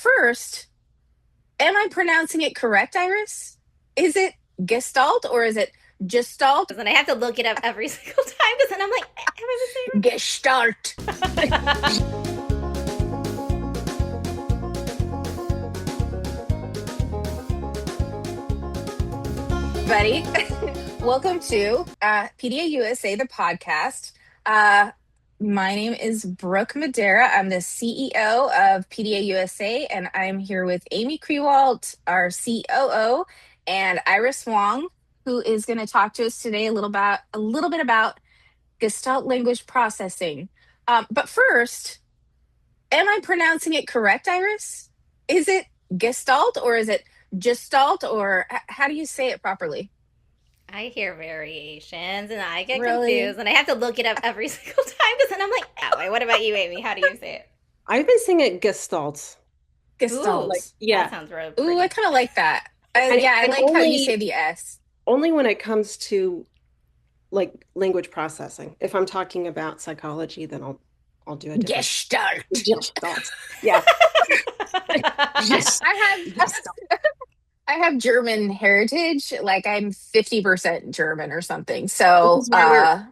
first, am I pronouncing it correct, Iris? Is it Gestalt or is it Gestalt? And I have to look it up every single time because then I'm like, have I Gestalt. been saying it? Buddy. Welcome to PDA USA, the podcast. My name is Brooke Madeira. I'm the CEO of PDA USA, and I'm here with Amy Krewalt, our COO, and Iris Wong, who is going to talk to us today a little bit about Gestalt language processing. But first, am I pronouncing it correct, Iris? Is it Gestalt or is it Gestalt, or how do you say it properly? I hear variations and I get Really? confused and I have to look it up every single time because then I'm like, that way. What about you, Amy? How do you say it? I've been singing Gestalts. Ooh, Like, Gestalts. that yeah. sounds real Ooh, I pretty. kind of like that. And Yeah, I and like how you say only the S. only when it comes to like language processing. If I'm talking about psychology, then I'll do a different Gestalt. Gestalt. Yeah. Yes. I have Gestalt. I have German heritage. Like I'm 50% German or something. This So is why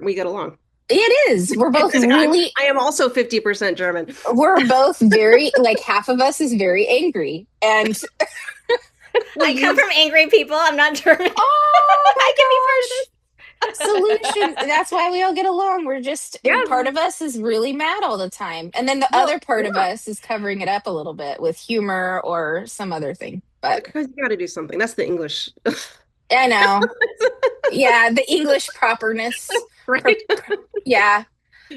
we get along. it is. I am also 50% German. We're both very, like, half of us is very angry. And we I come use, from angry people. I'm not German. oh I can be part of my gosh, solution. That's why we all get along. We're just, Yeah. part of us is really mad all the time. And then the Well, other part of yeah. us is covering it up a little bit with humor or some other thing. But Because you got to do something. That's the English. I know. Yeah, the English properness. Pro- Right? yeah,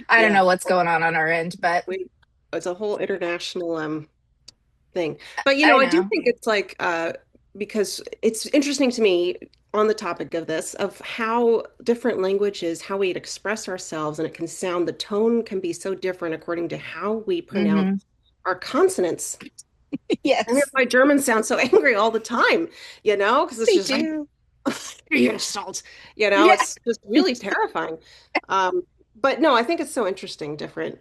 I don't Yeah. know what's going on our end, but We, it's a whole international thing. But I I do know. think it's like because it's interesting to me on the topic of this of how different languages, how we express ourselves, and it can sound, the tone can be so different according to how we pronounce Hmm. our consonants. And that's Yes, why Germans sound so angry all the time, because it's they just like do. you're salt, Yeah. it's just really terrifying. Um, but no, I think it's so interesting, different,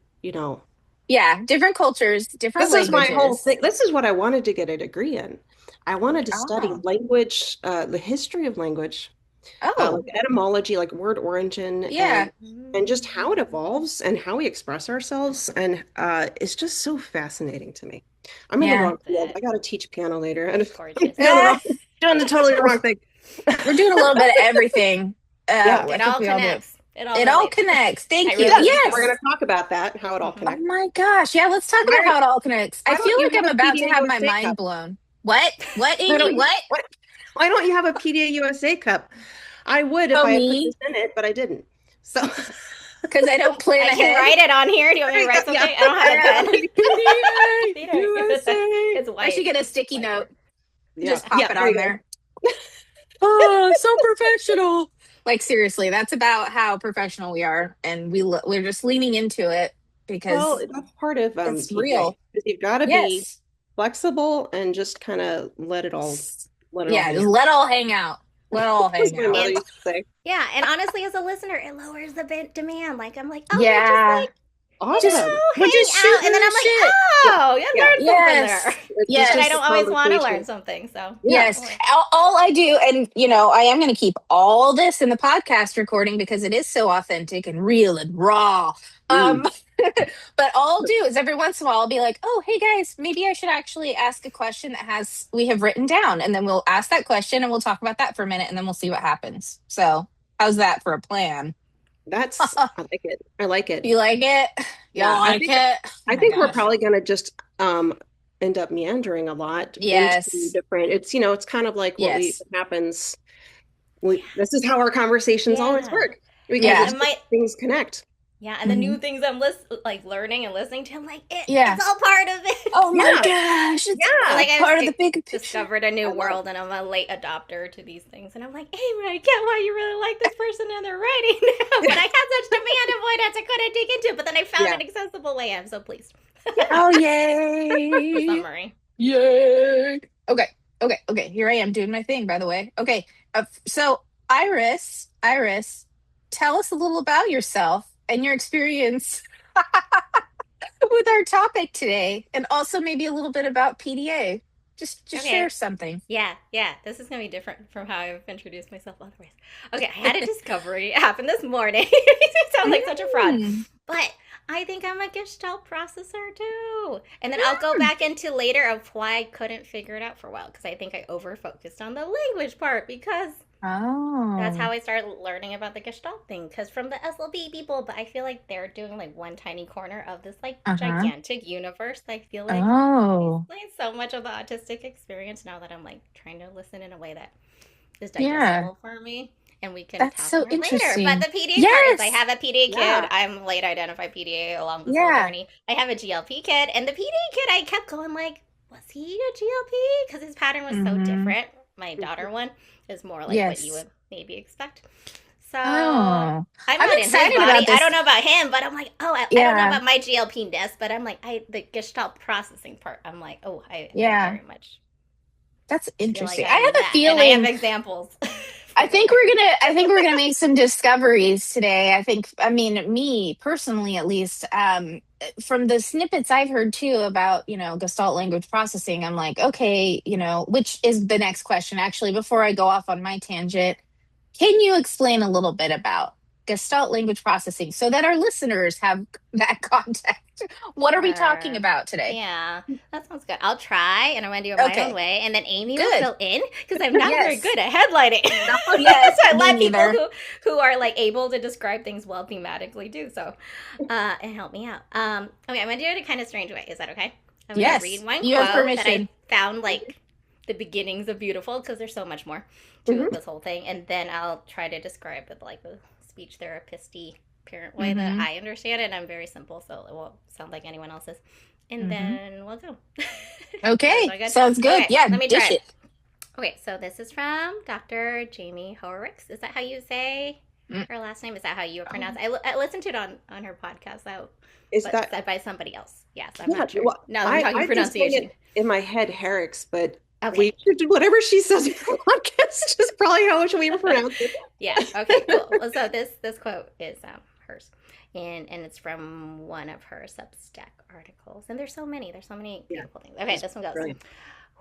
Yeah, different cultures, different This is my whole languages. thing. This is what I wanted to get a degree in. I wanted to study Oh, language, the history of language, oh, like etymology, like word origin, yeah. and just how it evolves and how we express ourselves. And it's just so fascinating to me. I'm in the Yeah. wrong field. I got to teach piano later, and It's I'm gorgeous. doing the Eh, wrong, doing the totally we're, wrong thing. we're doing a little bit of everything. Yeah, I It think all we all do. connects. It all It all relates. connects. I Thank you. yeah. really think We're so. Yes. going to talk about that, how it all Oh Mhm. connects. my gosh. Yeah, let's talk about Why, how it all connects. I why feel don't you like have I'm a about to PDA have my USA mind cup? blown. What? What, Why Amy? don't you? What? Why don't you have a PDA USA cup? I would if Oh, I had put me? this in it, but I didn't. So Because I don't plan I can ahead. write it on here. Do you want me to write yeah, something? I don't have a Yeah. pen. PDA Peter. USA. It's I should white. get a It's sticky note. whiteboard. yeah, Just pop yeah. it There on you go. there. Oh, so professional. Like seriously, that's about how professional we are, and we're just leaning into it Well, because that's part of it's PDA. real. Is you've got to be Yes. flexible and just kind of let it all Yeah, hang just out. let it all hang out. Let it all As hang my out. mother And used to say. yeah, and honestly, as a listener, it lowers the demand. Like I'm like, oh, we'll just Yeah. like Just Awesome. we're hang just out, and shooting then the I'm like, shit. Yeah, oh, you yeah. learned something there. Yes. It's And I just a don't Yes. always want to conversation. learn something, so Yeah. Yes. totally. All I do, and I am going to keep all this in the podcast recording because it is so authentic and real and raw. Mm. Um, but all I'll do is every once in a while I'll be like, "Oh, hey guys, maybe I should actually ask a question that has we have written down, and then we'll ask that question and we'll talk about that for a minute, and then we'll see what happens." So, how's that for a plan? I like it. I like it. You like it? You Yeah, like it? Oh I my think we're gosh! probably going to just end up meandering a lot into Yes. different. It's kind of like Yes. what happens. Yeah, This is how our conversations always yeah, work because yeah. Yeah. it's And just my things connect. yeah, and the new Mhm. things I'm like learning and listening to, I'm like, Yeah. it's all part of it. Oh my Yeah, gosh! It's And yeah. like all I part of the big picture. discovered a new I love. world, and I'm a late adopter to these things, and I'm like, hey, I get why you really like this person and they're writing now, but I had such demand avoidance I couldn't dig into, but then I found Yeah, an accessible way. I'm so pleased. yeah. Oh The yay! summary. Yay! Okay, okay. Here I am doing my thing. By the way, okay. So Iris, tell us a little about yourself and your experience with our topic today, and also maybe a little bit about PDA. Just share Okay. something. Yeah, yeah. This is gonna be different from how I've introduced myself otherwise. Okay, I had a discovery happen this morning. It makes me sound like such a fraud. Mm, But I think I'm a Gestalt processor too. And then I'll go back into later of why I couldn't figure it out for a while because I think I over focused on the language part because that's oh, how I started learning about the Gestalt thing. Because from the SLP people, but I feel like they're doing like one tiny corner of this like uh-huh. gigantic universe. I feel like they Oh, explain so much of the autistic experience now that I'm like trying to listen in a way that is yeah. digestible for me. And we can That's talk so more later. But interesting. the PDA part is I Yes. have a PDA kid. Yeah. I'm late identified PDA along this whole Yeah. journey. I have a GLP kid. And the PDA kid, I kept going like, was he a GLP? Because his pattern was so Mm-hmm. different. My daughter one is more like what you Yes. would maybe expect. So Oh, I'm I'm not in his excited about body. I don't this. know about him, but I'm like, oh, I don't know Yeah. about my GLP ness, but I'm like, the Gestalt processing part. I'm like, oh, I Yeah. very much That's feel like interesting. I I'm have a that, and I have feeling examples I for think later. we're gonna make some discoveries today. I mean, me personally at least, from the snippets I've heard too about, Gestalt language processing, I'm like, okay, which is the next question. Actually, before I go off on my tangent, can you explain a little bit about Gestalt language processing so that our listeners have that context? What are we talking Sure. about today? Yeah, that sounds good. I'll try, and I'm gonna do it my own Okay, way, and then Amy will good. fill in because I'm not very Yes. good at headlighting. Oh, yes, So I me let people neither. who are like able to describe things well thematically do so, and help me out. Okay, I'm gonna do it in a kind of strange way. Is that okay? I'm gonna read Yes, one you have quote that I permission. found like the beginnings of beautiful because there's so much more to Mhm. this whole thing, and then I'll try to describe with like the speech therapist-y parent way that Mm-hmm. I understand it. And I'm very simple, so it won't sound like anyone else's. And Mm-hmm. then we'll go. That Okay, sound good? sounds good. Okay, Yeah, let me dish try. it. Okay, so this is from Dr. Jamie Horrocks. Is that how you say Mm. her last name? Is that how you pronounce Oh, it? I listened to it on her podcast, Is but that, said by somebody else. Yes, I'm yeah, not sure. well, Now that we're talking I'm just saying pronunciation. it in my head, Herrick's, but Okay. we should do whatever she says in the podcast is probably how we pronounce Yeah. Okay. it. Cool. Well, so this quote is hers, and it's from one of her Substack articles. And there's so many. There's so many Yeah, beautiful things. Okay. she's This one goes. brilliant.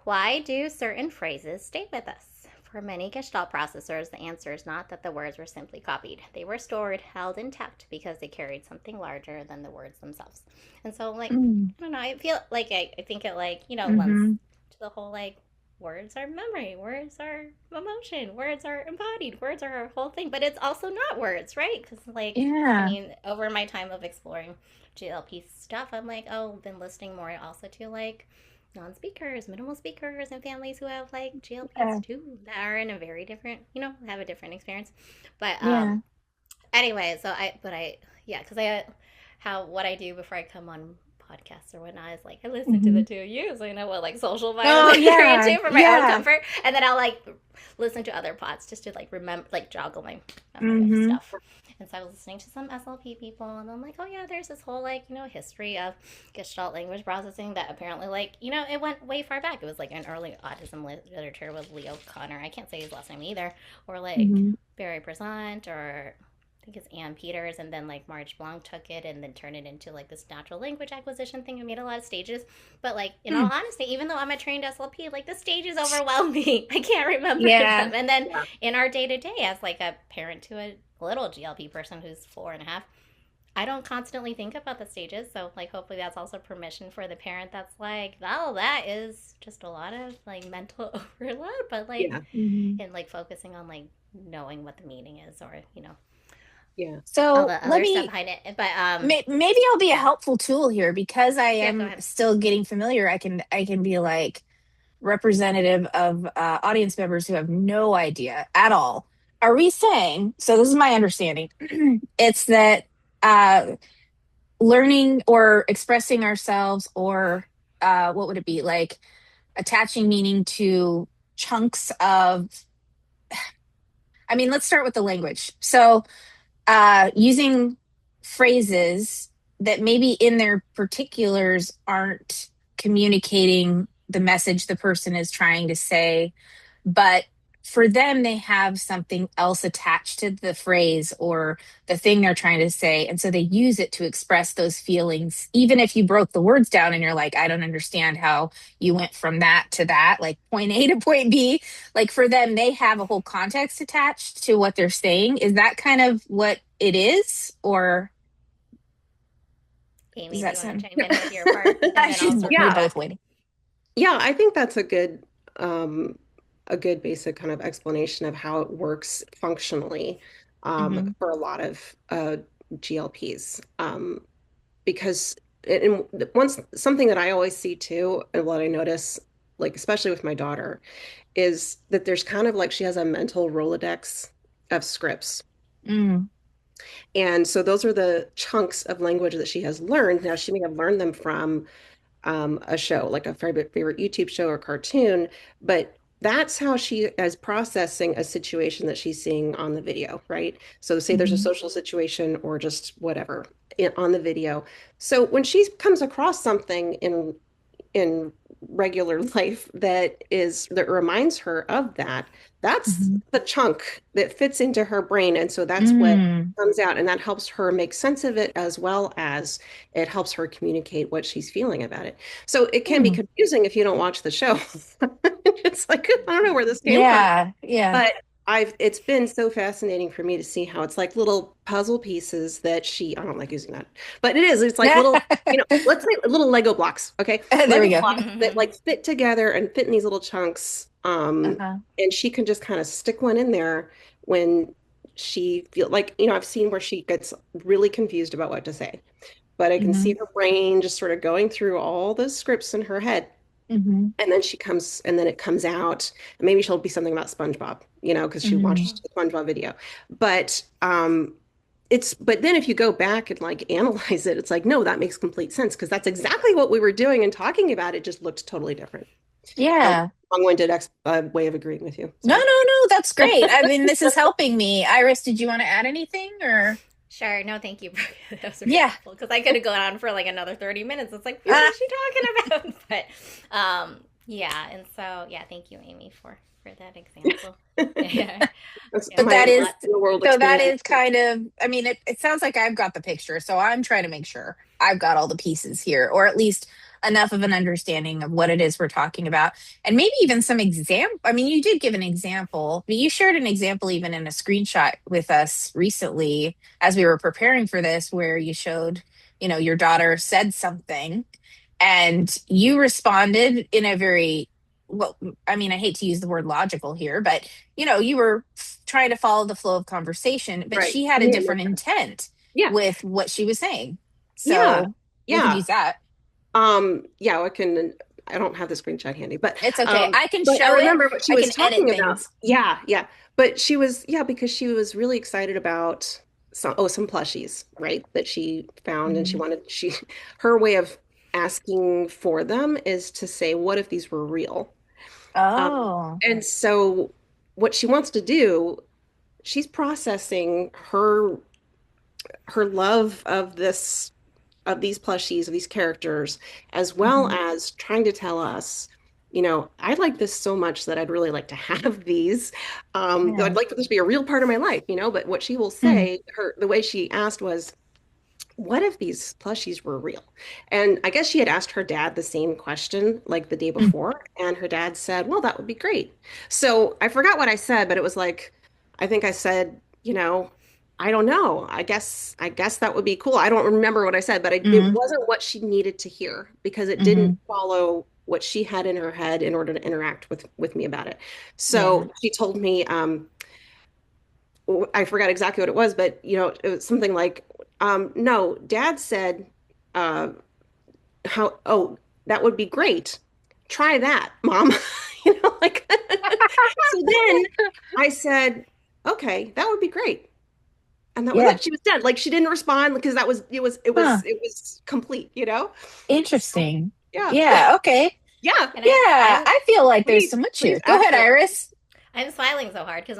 Why do certain phrases stay with us? For many Gestalt processors, the answer is not that the words were simply copied. They were stored, held intact because they carried something larger than the words themselves. And so, like, mm, I don't know, I feel like I think it, like, lends mm-hmm. to the whole, like, words are memory, words are emotion, words are embodied, words are a whole thing, but it's also not words, right? Because, like, I Yeah, mean, over my time of exploring GLP stuff, I'm like, oh, been listening more also to, like, non-speakers, minimal speakers, and families who have like yeah, GLPs too that are in a very different, have a different experience. But yeah. anyway, so yeah, because how what I do before I come on podcasts or whatnot is like I listen to Mm-hmm. the two of you, so I know what like social Oh, violence are yeah, into for my own yeah. comfort, and then I'll like listen to other pods just to like remember, like joggle my memory of Mm-hmm. stuff. And so I was listening to some SLP people, and I'm like, oh yeah, there's this whole like history of Gestalt language processing that apparently like it went way far back. It was like an early autism literature with Leo Connor. I can't say his last name either, or like Mm-hmm. Barry Bresant, or I think it's Ann Peters, and then like Marge Blanc took it and then turned it into like this natural language acquisition thing and made a lot of stages. But like in all Mm. honesty, even though I'm a trained SLP, like the stages overwhelm me. I can't remember Yeah, them. And then Yeah. in our day to day, as like a parent to a little GLP person who's 4.5, I don't constantly think about the stages. So like hopefully that's also permission for the parent that's like, oh, that is just a lot of like mental overload, but like Yeah. hmm and like focusing on like knowing what the meaning is, or Yeah. all So the let other stuff me, behind it. But maybe I'll be a helpful tool here because I yeah, go am ahead. still getting familiar. I can be like representative of audience members who have no idea at all. Are we saying, so this is my understanding, it's that uh, learning or expressing ourselves or what would it be like attaching meaning to chunks of, I mean, let's start with the language. So using phrases that maybe in their particulars aren't communicating the message the person is trying to say, but for them, they have something else attached to the phrase or the thing they're trying to say. And so they use it to express those feelings. Even if you broke the words down and you're like, I don't understand how you went from that to that, like point A to point B. Like for them, they have a whole context attached to what they're saying. Is that kind of what it is? Or does Amy, do that you want to sound? chime in with your part? And then I'll She's circle we're Yeah. both back. waiting. Yeah, I think that's a good basic kind of explanation of how it works functionally Hmm. for a lot of GLPs. Because and once something that I always see too, and what I notice, like especially with my daughter, is that there's kind of like she has a mental Rolodex of scripts. Mm, And so those are the chunks of language that she has learned. Now, she may have learned them from a show, like a favorite YouTube show or cartoon, but that's how she is processing a situation that she's seeing on the video, right? So say there's a hmm. social situation or just whatever on the video. So when she comes across something in regular life that reminds her of that, that's Hmm. the chunk that fits into her brain. And so that's what Mm, comes out, and that helps her make sense of it as well as it helps her communicate what she's feeling about it. So it can be mm. confusing if you don't watch the show. It's like, I don't know where this came from. Yeah, yeah. But it's been so fascinating for me to see how it's like little puzzle pieces that I don't like using that, but it's like little, let's say little Lego blocks, okay? There we Lego go. blocks that like fit together and fit in these little chunks. Uh-huh. And she can just kind of stick one in there when she feel like, I've seen where she gets really confused about what to say, but I can see Hmm. her brain just sort of going through all the scripts in her head. Hmm. And then it comes out. And maybe she'll be something about SpongeBob, because she Hmm. watched the SpongeBob video. But but then if you go back and like analyze it, it's like, no, that makes complete sense because that's exactly what we were doing and talking about. It just looked totally different. That was Yeah. a long-winded way of agreeing with you. No, no, Sorry. no, that's great. I mean, this is helping me. Iris, did you want to add anything or? Sure. No, thank you. That was really Yeah. helpful because I could have gone on for like another 30 minutes. It's like, what Uh, is she talking about? Yeah. And so, yeah, thank you, Amy, for that example. Yeah. That's Yeah. but my that is real world so that experience. is kind of, I mean, it sounds like I've got the picture, so I'm trying to make sure I've got all the pieces here, or at least enough of an understanding of what it is we're talking about. And maybe even some example. I mean, you did give an example, but you shared an example even in a screenshot with us recently as we were preparing for this, where you showed, your daughter said something and you responded in a very, well, I mean, I hate to use the word logical here, but you were trying to follow the flow of conversation, but Right. she had a Yeah. different intent Yeah. with what she was saying. Yeah. So we could Yeah. use that. Yeah, I don't have the screenshot handy, It's okay. I can but I show it. remember what she I was can edit talking about. things. Yeah, yeah. But because she was really excited about some plushies, right? That she found and Mhm. her way of asking for them is to say, what if these were real? Oh. And so what she wants to do, she's processing her love of these plushies, of these characters, as well Hmm. as trying to tell us, I like this so much that I'd really like to have these. Yeah. I'd like for this to be a real part of my life, but what she will Mm, say, the way she asked was, what if these plushies were real? And I guess she had asked her dad the same question like the day mm, before, and her dad said, well, that would be great. So I forgot what I said, but it was like, I think I said, I don't know. I guess that would be cool. I don't remember what I said, but it mm, wasn't what she needed to hear because it didn't hmm. follow what she had in her head in order to interact with me about it. Yeah. So she told me, I forgot exactly what it was, but it was something like, no, Dad said, uh, how, oh, that would be great. Try that, Mom. Like, so then I said, okay, that would be great. And that was Yeah. it. She was dead. Like she didn't respond because Huh. it was complete. So, Interesting. yeah. Yeah. Okay. Yeah. And Yeah. I I feel like there's Please, so much please here. Go ask ahead, her. Iris. I'm smiling so hard because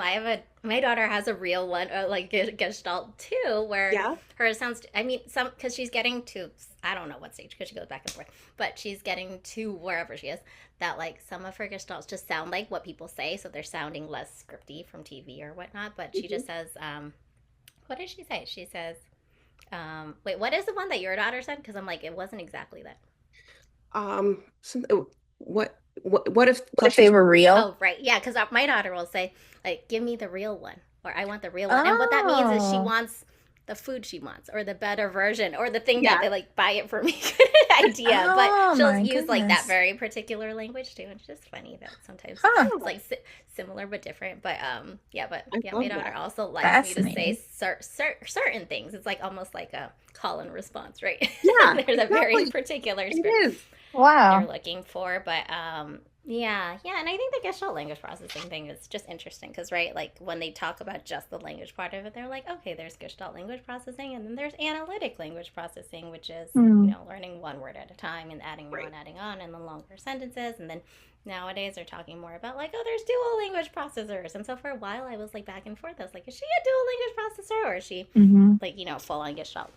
my daughter has a real one, like Gestalt too, where Yeah. her sounds. I mean, some because she's getting to, I don't know what stage because she goes back and forth, but she's getting to wherever she is. That like some of her Gestalts just sound like what people say, so they're sounding less scripty from TV or whatnot. But she Mhm. just says, what did she say? She says, wait, what is the one that your daughter said? Because I'm like, it wasn't exactly that. What if What if plus you're they were real? Oh, right. Yeah, because my daughter will say, like, give me the real one, or I want the real one. And what that means is she Oh, wants the food she wants, or the better version, or the thing that yeah. they like buy it for me idea. But oh she'll my use like that goodness. very particular language too. And it's just funny that sometimes Huh. it's Oh, like similar but different. But I yeah, my love daughter that. also likes me to say Fascinating. certain things. It's like almost like a call and response, right? Yeah, There's a very exactly. particular It script is. they're Wow. looking for. But yeah, and I think the Gestalt language processing thing is just interesting because, right, like when they talk about just the language part of it, they're like, okay, there's Gestalt language processing, and then there's analytic language processing, which is, Hmm. learning one word at a time and Right. adding on, and then longer sentences. And then nowadays they're talking more about, like, oh, there's dual language processors. And so for a while, I was like back and forth. I was like, is she a dual language processor or is she, Hmm. like, full on Gestalt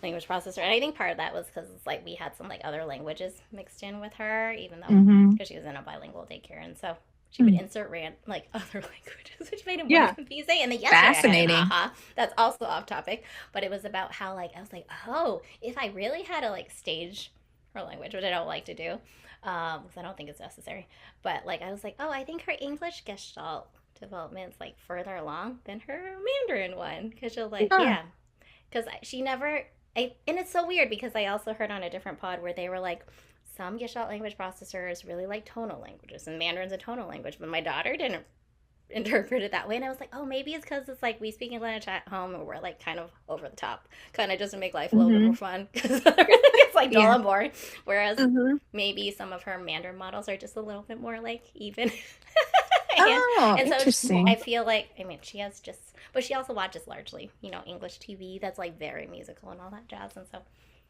language processor? And I think part of that was because like we had some like other languages mixed in with her, even though Hmm. because she was in a bilingual daycare, and so she would insert like other languages, which made it more Yeah. confusing. And then yesterday I had an Fascinating. aha that's also off topic, but it was about how like I was like, oh, if I really had to like stage her language, which I don't like to do, because I don't think it's necessary. But like I was like, oh, I think her English Gestalt development's like further along than her Mandarin one, because she'll like, Mhm. Huh. yeah, because she never. And it's so weird because I also heard on a different pod where they were like, some Gestalt language processors really like tonal languages, and Mandarin's a tonal language, but my daughter didn't interpret it that way. And I was like, oh, maybe it's because it's like we speak English at home and we're like kind of over the top, kind of just to make life a little bit more Hmm. fun because it's like dull Yeah. and boring. Whereas Hmm. maybe some of her Mandarin models are just a little bit more like even. and Oh, and so I interesting. feel like she has just, but she also watches largely English TV that's like very musical and all that jazz, and so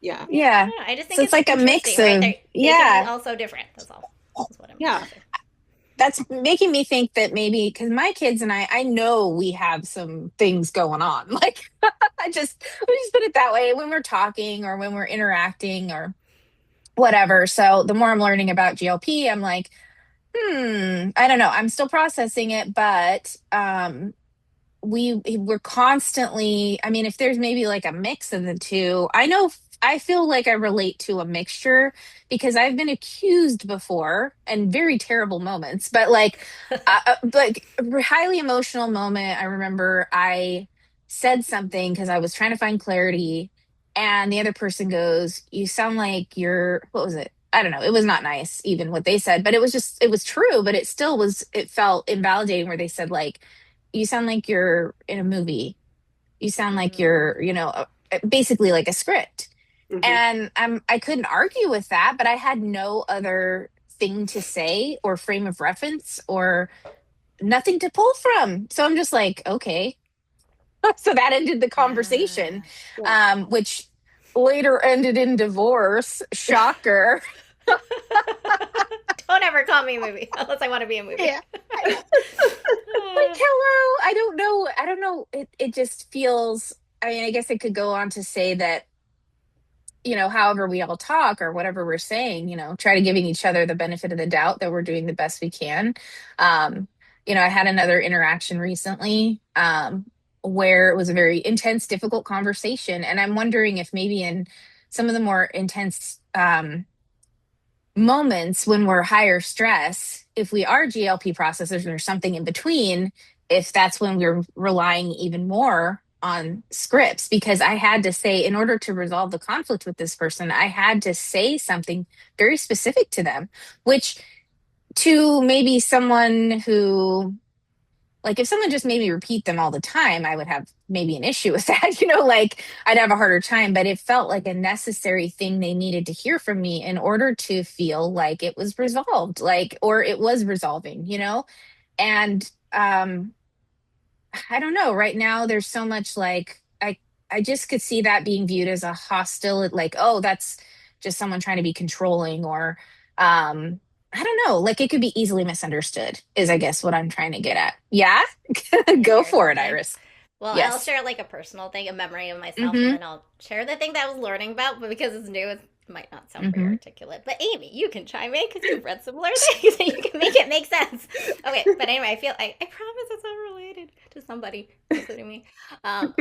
Yeah. yeah, I Yeah. don't know. I just So think it's it's like a mix interesting, right? of, They can be yeah, all so different. That's all. That's what I'm trying Yeah. to say. that's making me think that maybe because my kids and I know we have some things going on. Like, we just put it that way when we're talking or when we're interacting or whatever. So the more I'm learning about GLP, I'm like, I don't know. I'm still processing it, but we're constantly, I mean, if there's maybe like a mix of the two, I know, I feel like I relate to a mixture because I've been accused before and very terrible moments, but like a highly emotional moment. I remember I said something because I was trying to find clarity, and the other person goes, you sound like you're, what was it, I don't know, it was not nice even what they said, but it was true, but it still was, it felt invalidating where they said like, you sound like you're in a movie. You sound like Mm. you're, basically like a script. Hmm. And I couldn't argue with that, but I had no other thing to say or frame of reference or nothing to pull from. So I'm just like, okay. So that ended the conversation, Yeah. Yeah. which later ended in divorce. Shocker. Don't ever call me a movie unless I want to be a movie. Yeah. Like, hello, I don't know, it just feels, I mean, I guess I could go on to say that, however we all talk or whatever we're saying, try to giving each other the benefit of the doubt that we're doing the best we can. um I had another interaction recently, where it was a very intense, difficult conversation, and I'm wondering if maybe in some of the more intense moments when we're higher stress, if we are GLP processors or something in between, if that's when we're relying even more on scripts. Because I had to say, in order to resolve the conflict with this person, I had to say something very specific to them, which to maybe someone who, like, if someone just made me repeat them all the time, I would have maybe an issue with that, like I'd have a harder time. But it felt like a necessary thing they needed to hear from me in order to feel like it was resolved, like, or it was resolving, And I don't know. Right now, there's so much like I just could see that being viewed as a hostile, like, oh, that's just someone trying to be controlling, or I don't know, like it could be easily misunderstood, is I guess what I'm trying to get at. Yeah? Can I Go share for it, something? Iris. Well, I'll Yes. share like a personal thing, a memory of myself, and Mm-hmm. then I'll share the thing that I was learning about. But because it's new, it might not sound very Mm-hmm. articulate. But Amy, you can chime in because you've read similar things and you can make it make sense. Okay, but anyway, I promise it's all related to somebody, including me.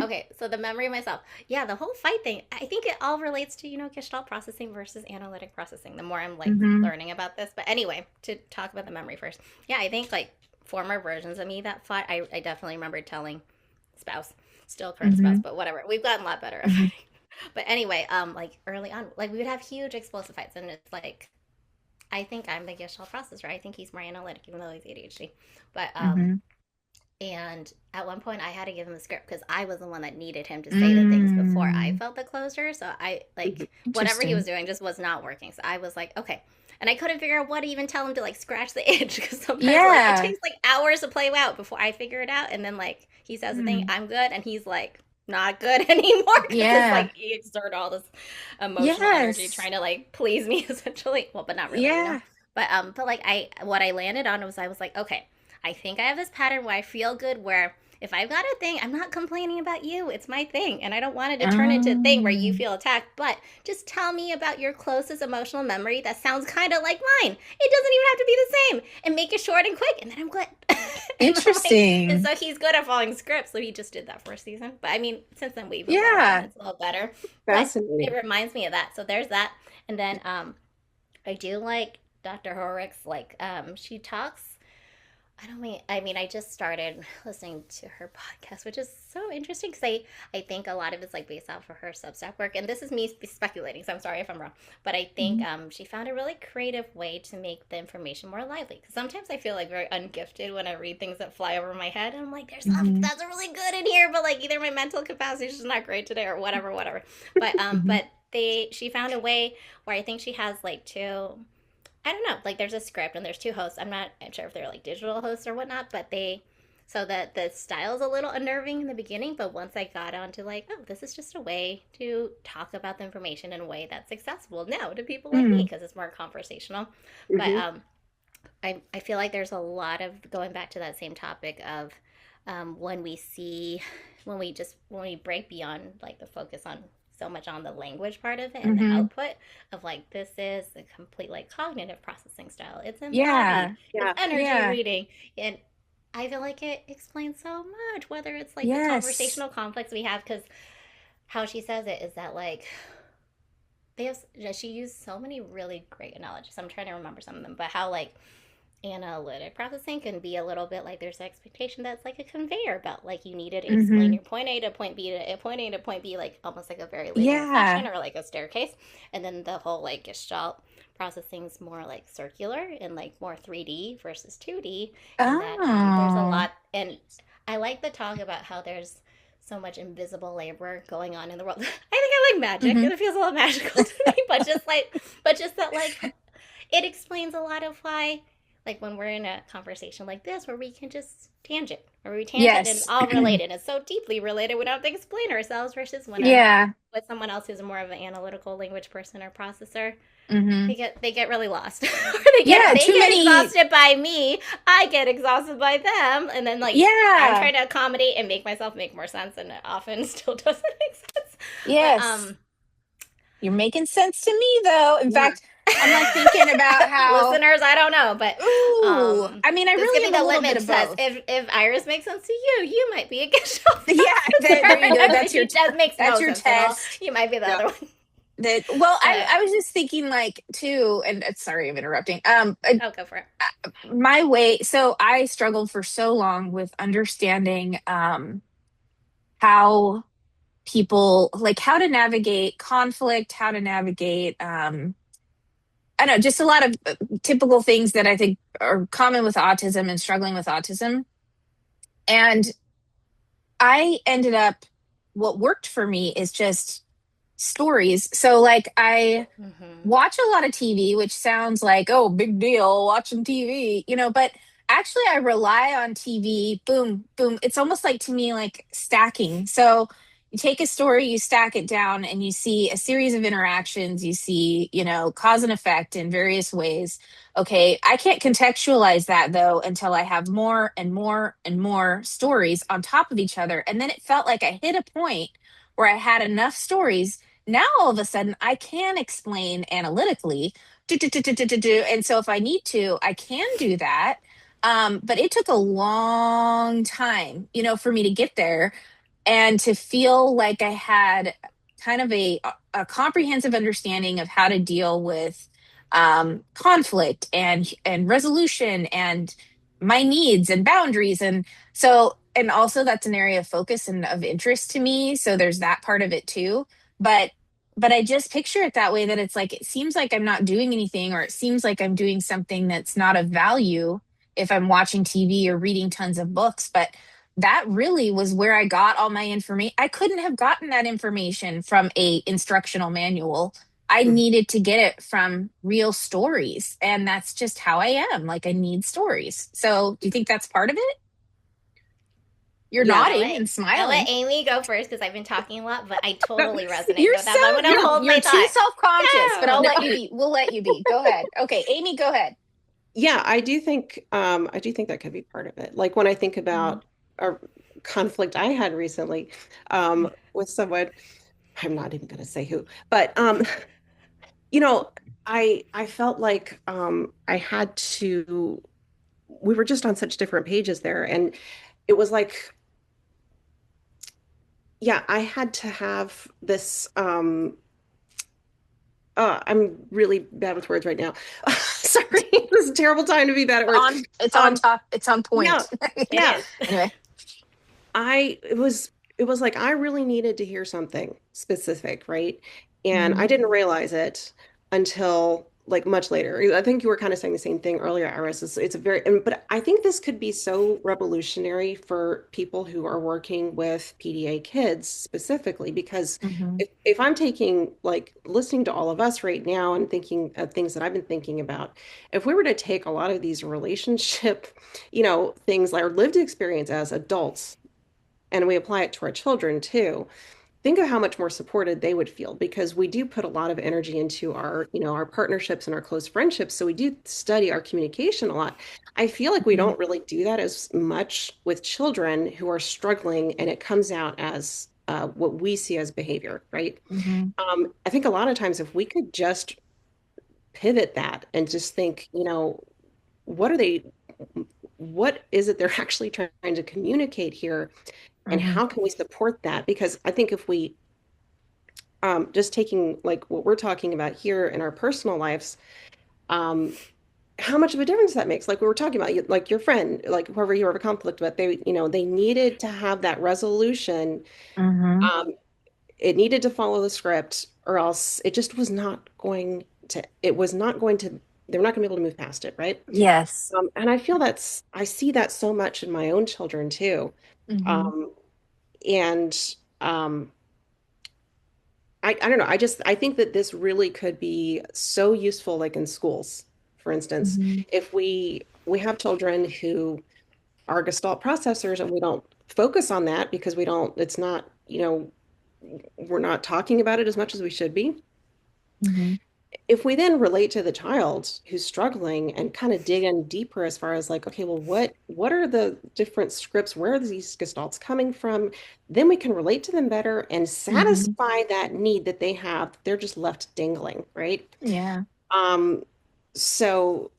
Okay, so the memory of myself. Yeah, the whole fight thing. I think it all relates to Gestalt processing versus analytic processing. The more I'm like Mm-hmm. learning about this, but anyway, to talk about the memory first. Yeah, I think like former versions of me that fought. I definitely remember telling spouse, still current spouse, Mm-hmm. but whatever. We've gotten a lot better at Mm-hmm. fighting. But anyway, like early on, like we would have huge explosive fights, and it's like I think I'm the Gestalt processor. I think he's more analytic, even though he's ADHD. But Mm-hmm. and at one point, I had to give him a script because I was the one that needed him to say the things before I Mm. felt the closure. So I like whatever he was Interesting. doing just was not working. So I was like, okay. And I couldn't figure out what to even tell him to like scratch the itch because sometimes like it Yeah. takes like hours to play out before I figure it out. And then like he says the thing, Mm. I'm good, and he's like not good anymore because it's Yeah. like he exerted all this emotional energy Yes. trying to like please me essentially. Well, but not really. Yeah. But like I what I landed on was I was like, okay, I think I have this pattern where I feel good where if I've got a thing, I'm not complaining about you. It's my thing. And I don't want it to turn into a thing where you Um, feel attacked. But just tell me about your closest emotional memory that sounds kind of like mine. It doesn't even have to be the same. And make it short and quick. And then I'm good. And I'm like, and interesting. so he's good at following scripts. So he just did that first season. But I mean, since then we've evolved and Yeah. it's a little better. But it Fascinating. reminds me of that. So there's that. And then I do like Dr. Horrocks. Like she talks I mean, I just started listening to her podcast, which is so interesting because I think a lot of it's like based off of her Substack work, and this is me speculating, so I'm sorry if I'm wrong, but I think Mhm. she found a really creative way to make the information more lively. Because sometimes I feel like very ungifted when I read things that fly over my head, and I'm like, there's stuff Mhm. that's really good in here, but like either my mental capacity is just not great today or whatever, whatever. Mhm. But she found a way where I think she has like two. I don't know. Like there's a script and there's two hosts. I'm not sure if they're like digital hosts or whatnot, but so that the style's a little unnerving in the beginning, but once I got onto like, oh, this is just a way to talk about the information in a way that's accessible now to people like me Mm. because it's more conversational. But Hmm. I feel like there's a lot of going back to that same topic of when we see when we break beyond like the focus on so much on the language part of it and the Mhm. output of like this is a complete like cognitive processing style. It's embodied. Yeah. It's Yeah. energy Yeah. reading, and I feel like it explains so much. Whether it's like the Yes. conversational conflicts we have, because how she says it is that like they have she used so many really great analogies. I'm trying to remember some of them, but how like analytic processing can be a little bit like there's an expectation that's like a conveyor belt. Like you needed to explain Mhm. your point A to point B to point A to point B, like almost like a very linear fashion Yeah. or like a staircase. And then the whole like gestalt processing's more like circular and like more 3D versus 2D. And that there's a Oh. lot. And I like the talk about how there's so much invisible labor going on in the world. I think I like magic. Mhm. It feels a little magical to me, but just that like it explains a lot of why like when we're in a conversation like this where we can just tangent or we tangent and it's Yes. all related it's so deeply related we don't have to explain ourselves versus when I'm Yeah. with someone else who's more of an analytical language person or processor Mhm. they get really lost or Yeah, they too get many. exhausted by me, I get exhausted by them, and then like I'm Yeah. trying to accommodate and make myself make more sense and it often still doesn't make sense. But Yes. You're making sense to me though. In Yeah. fact, I'm like thinking about how, listeners, I don't know, but ooh, I mean, I this could really be am a the little bit litmus of test. both. If Iris makes sense to you, you might be a Gestalt Yeah, there processor. you go. And if he does makes That's no your sense at all, test. you might be the Yeah. other one. That, well, But I was just thinking like too, and sorry of interrupting. I'll go for it. My way, so I struggled for so long with understanding how people, like, how to navigate conflict, how to navigate I don't know, just a lot of typical things that I think are common with autism and struggling with autism. And I ended up, what worked for me is just stories. So, like, I Mm-hmm. watch a lot of TV, which sounds like, oh, big deal, watching TV, but actually, I rely on TV, boom, boom. It's almost like to me, like stacking. So, you take a story, you stack it down, and you see a series of interactions. You see, cause and effect in various ways. Okay, I can't contextualize that though until I have more and more and more stories on top of each other. And then it felt like I hit a point where I had enough stories. Now all of a sudden I can explain analytically. And so if I need to, I can do that. But it took a long time, for me to get there and to feel like I had kind of a comprehensive understanding of how to deal with conflict and resolution and my needs and boundaries. And so, and also that's an area of focus and of interest to me. So there's that part of it too. But but I just picture it that way, that it's like it seems like I'm not doing anything, or it seems like I'm doing something that's not of value if I'm watching TV or reading tons of books. But that really was where I got all my information. I couldn't have gotten that information from a instructional manual. I needed to get it from real stories. And that's just how I am. Like, I need stories. So do you think that's part of it? You're Yeah. nodding and I'll smiling. let Amy go first because I've been talking a lot, but I totally resonate You're with that. So I'm gonna hold you're my too thought. self-conscious, but I'll No. let you be. We'll let you be. Go ahead. Okay, Amy, go ahead. Yeah, I do think that could be part of it. Like when I think Mhm. about a conflict I had recently with someone, I'm not even going to say who, but you know, I felt like I had to, we were just on such different pages there, and it was like, yeah, I had to have this I'm really bad with words right now. Sorry, this is a terrible time to be bad at words. It's on Um, top. It's on yeah, point. It yeah. is. Anyway. It was like I really needed to hear something specific, right? And I Mhm. didn't realize it until like much later. I think you were kind of saying the same thing earlier, Iris. It's a very, but I think this could be so revolutionary for people who are working with PDA kids specifically, because Mhm. if I'm taking like listening to all of us right now and thinking of things that I've been thinking about, if we were to take a lot of these relationship, things like our lived experience as adults and we apply it to our children too, think of how much more supported they would feel, because we do put a lot of energy into our partnerships and our close friendships. So we do study our communication a lot. I feel like we Mhm. don't really do that as much with children who are struggling, and it comes out as what we see as behavior, right? Mhm. I think a lot of times if we could just pivot that and just think, what are they, what is it they're actually trying to communicate here? And Mhm. how can we support that? Because I think if we just taking like what we're talking about here in our personal lives, um, how much of a difference that makes. Like we were talking about, like your friend, like whoever you have a conflict with, they needed to have that resolution. Mhm. Um, it needed to follow the script, or else it just was not going to. It was not going to. They're not going to be able to move past it, right? Yes. And I see that so much in my own children too. Mhm. Um, and um, I don't know. I think that this really could be so useful, like in schools, for instance, Mhm. if we have children who are Gestalt processors and we don't focus on that because we don't, it's not, we're not talking about it as much as we should be. Mhm. If we then relate to the child who's struggling and kind of dig in deeper as far as like, okay, well, what are the different scripts? Where are these gestalts coming from? Then we can relate to them better and Mhm. satisfy that need that they have. They're just left dangling, right? Yeah. Um, so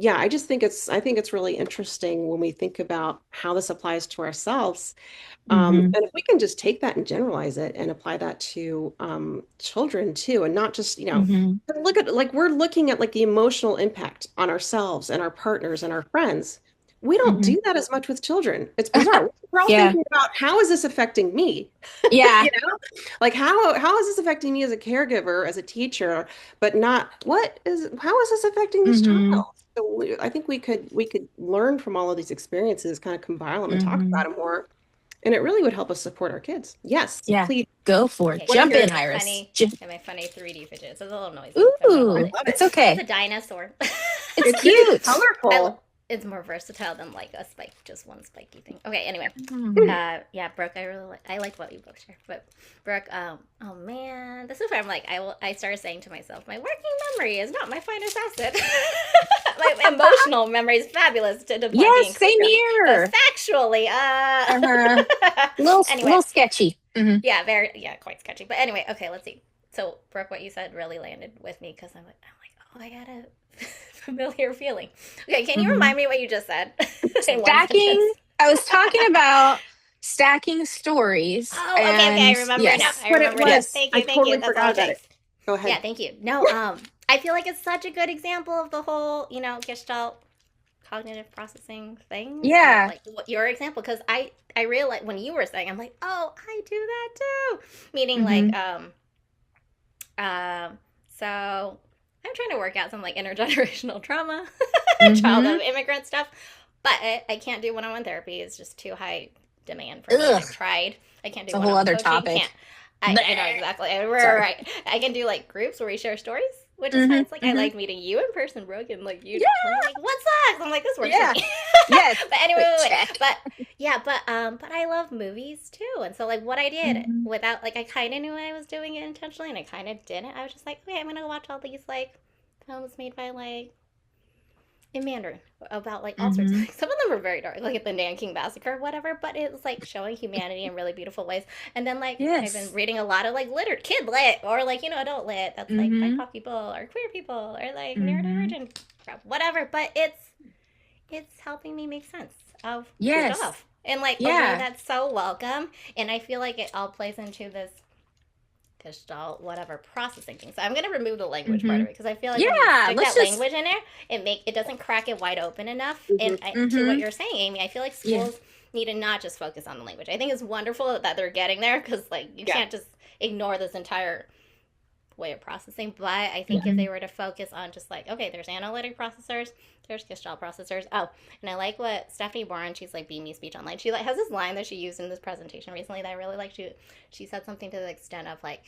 yeah, I think it's really interesting when we think about how this applies to ourselves. Mhm. And if we can just take that and generalize it and apply that to children too, and not just, Mhm. look at like we're looking at like the emotional impact on ourselves and our partners and our friends. We don't Mhm. do that as much with children. It's bizarre. We're all Yeah. thinking about how is this affecting me? Yeah. You know, like how is this affecting me as a caregiver, as a teacher, but not how is this affecting this child? Mhm. So I think we could learn from all of these experiences, kind of compile them and talk about Mhm. them more, and it really would help us support our kids. Yes, Yeah. please. Go for it. Okay, Want to Jump hear in, it? Iris. got my funny 3D fidgets. It's a little noisy, so I'm gonna hold Ooh, it. Love it's it. It's a okay. dinosaur. It's It's very cute. I lo- colorful. it's more versatile than like a spike, just one spiky thing. Okay, anyway. Mhm. Yeah, Brooke, I liked what you both shared. But Brooke, oh man, this is where I'm like, I started saying to myself, my working memory is not my finest asset. My emotional memory is fabulous to the point Yes, being same clearly, but here. factually, Uh-huh. Little anyway, little sketchy. Hmm. yeah, very, yeah, quite sketchy. But anyway, okay, let's see. So Brooke, what you said really landed with me because oh, I got a familiar feeling. Okay, can you Hmm. remind me what you just said in one Stacking. sentence? I was talking about stacking stories, Oh, okay, okay. I and remember now. That's yes, I what it remember now. was. yes. Thank I you, thank you. totally That's all forgot it about it. takes. Go Yeah, ahead. thank you. No, I feel like it's such a good example of the whole, Gestalt cognitive processing thing of Yeah. like what your example because I realized when you were saying I'm like, "Oh, I do that too." Meaning Hmm. like um so I'm trying to work out some like intergenerational trauma, child Hmm. of immigrant stuff, but I can't do one-on-one therapy. It's just too high demand for me. Ugh, I've tried. I can't it's do a whole one-on-one other coaching. Can't. topic. Bleh. I know exactly. Sorry. Right. I can do like groups where we share stories, which is fine. Hmm. It's like I Hmm. like meeting you in person, Brooke, and like you Yeah. like what's up? I'm like this works for Yeah. me. Yes. But anyway, Wait, wait. check. But yeah, but I love movies too, and so like what I did Hmm. without like I kind of knew I was doing it intentionally, and I kind of didn't. I was just like, okay, I'm gonna watch all these like films made by like in Mandarin about like all sorts of Hmm. things. Some of them were very dark, like the Nanking Massacre, whatever. But it was like showing humanity in really beautiful ways. And then like I've been Yes. reading a lot of like kid lit or like adult lit. That's like Hmm. BIPOC people or queer people or like Hmm. neurodivergent crap, whatever. But it's helping me make sense of Yes. stuff in like a way Yeah. that's so welcome. And I feel like it all plays into this Gestalt, whatever processing thing. So I'm gonna remove the language part Hmm. of it because I feel like when you Yeah. stick Let's that just. language in there, it doesn't crack it wide open enough. And Hmm. to what Hmm. you're saying, Amy, I feel like Yeah. schools need to not just focus on the language. I think it's wonderful that they're getting there because like you Yeah. can't just ignore this entire way of processing. But I think if Hmm. they were to focus on just like, okay, there's analytic processors, there's Gestalt processors. Oh, and I like what Stephanie Boren, she's like Beam Me Speech Online. She like has this line that she used in this presentation recently that I really liked. She said something to the extent of like,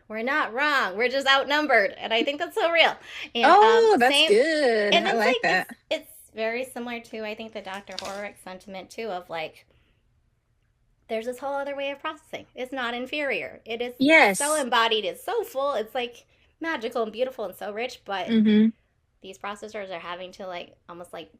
"We're not wrong. We're just outnumbered," and I think that's so real. And Oh, that's same, good. and I it's like like that. it's very similar to I think the Dr. Horowitz sentiment too of like there's this whole other way of processing. It's not inferior. It is so Yes. embodied. It's so full. It's like magical and beautiful and so rich. But Hmm. these processors are having to like almost like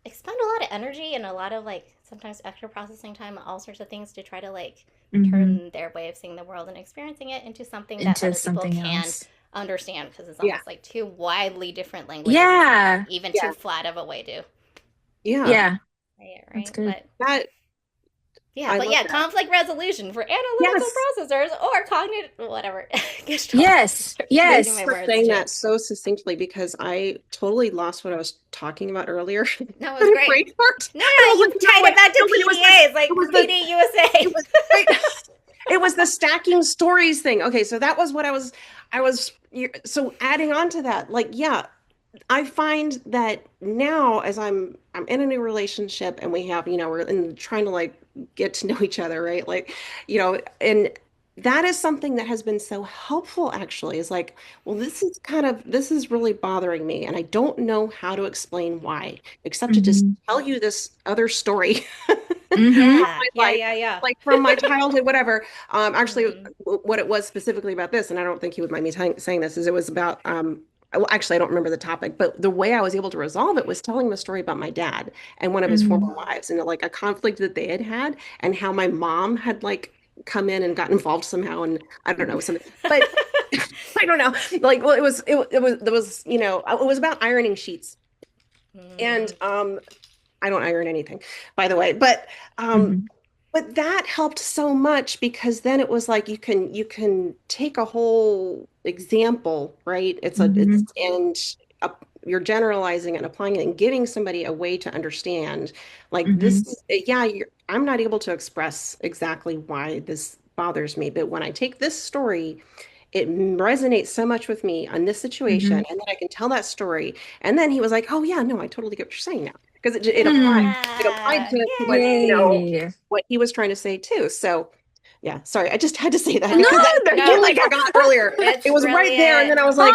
expend a lot of energy and a lot of like sometimes extra processing time, all sorts of things to try to like Hmm. turn their way of seeing the world and experiencing it into something that Into other people something can else. understand because it's Yeah. almost like two widely different languages is not Yeah. even too Yeah. flat of a way to Yeah. Yeah. say it, That's right? good. But That yeah, I but love yeah, that. conflict resolution for analytical Yes. processors or cognitive, whatever, Gestalt Yes. processors. Thank Losing you my Yes. for words saying too. that so succinctly because I totally lost what I was talking about earlier. No, it was The great. brain part. No, And I no, was you like, no, tied it wait, back to no, but PDA. It's it like was PD it USA. was right. It was the stacking stories thing. Okay, so that was what I was so adding on to that. Like, yeah, I find that now as I'm in a new relationship and we have, we're trying to like get to know each other, right? Like, and that is something that has been so helpful actually is like, well, this is really bothering me and I don't know how to explain why, except to just Hmm. tell you this other story from Hmm. Yeah, my yeah, life, yeah, yeah. like from my childhood, whatever. Actually, Mm-hmm. what it was specifically about this, and I don't think he would mind me saying this, is it was about well, actually, I don't remember the topic, but the way I was able to resolve it was telling the story about my dad and one of his former Hmm. wives and like a conflict that they had had and how my mom had like come in and got involved somehow. And I don't know, something, but I don't know. Like, well, it was, it was about ironing sheets. And Mm-hmm. I don't iron anything, by the way, um, Hmm. but that helped so much because then it was like you can take a whole example, right? It's Hmm. and uh, you're generalizing and applying it and giving somebody a way to understand like Hmm. this, yeah, I'm not able to express exactly why this bothers me, but when I take this story, it resonates so much with me on this situation, Hmm. and then I can tell that story. And then he was like, "Oh yeah, no, I totally get what you're saying now," because it applied. Hmm. It applied Yeah, to what yay. Yay. what he was trying to say too. So Yeah, sorry, I just had to say that No, because I No, feel like I got earlier. it's It was right there, and then brilliant. I was like,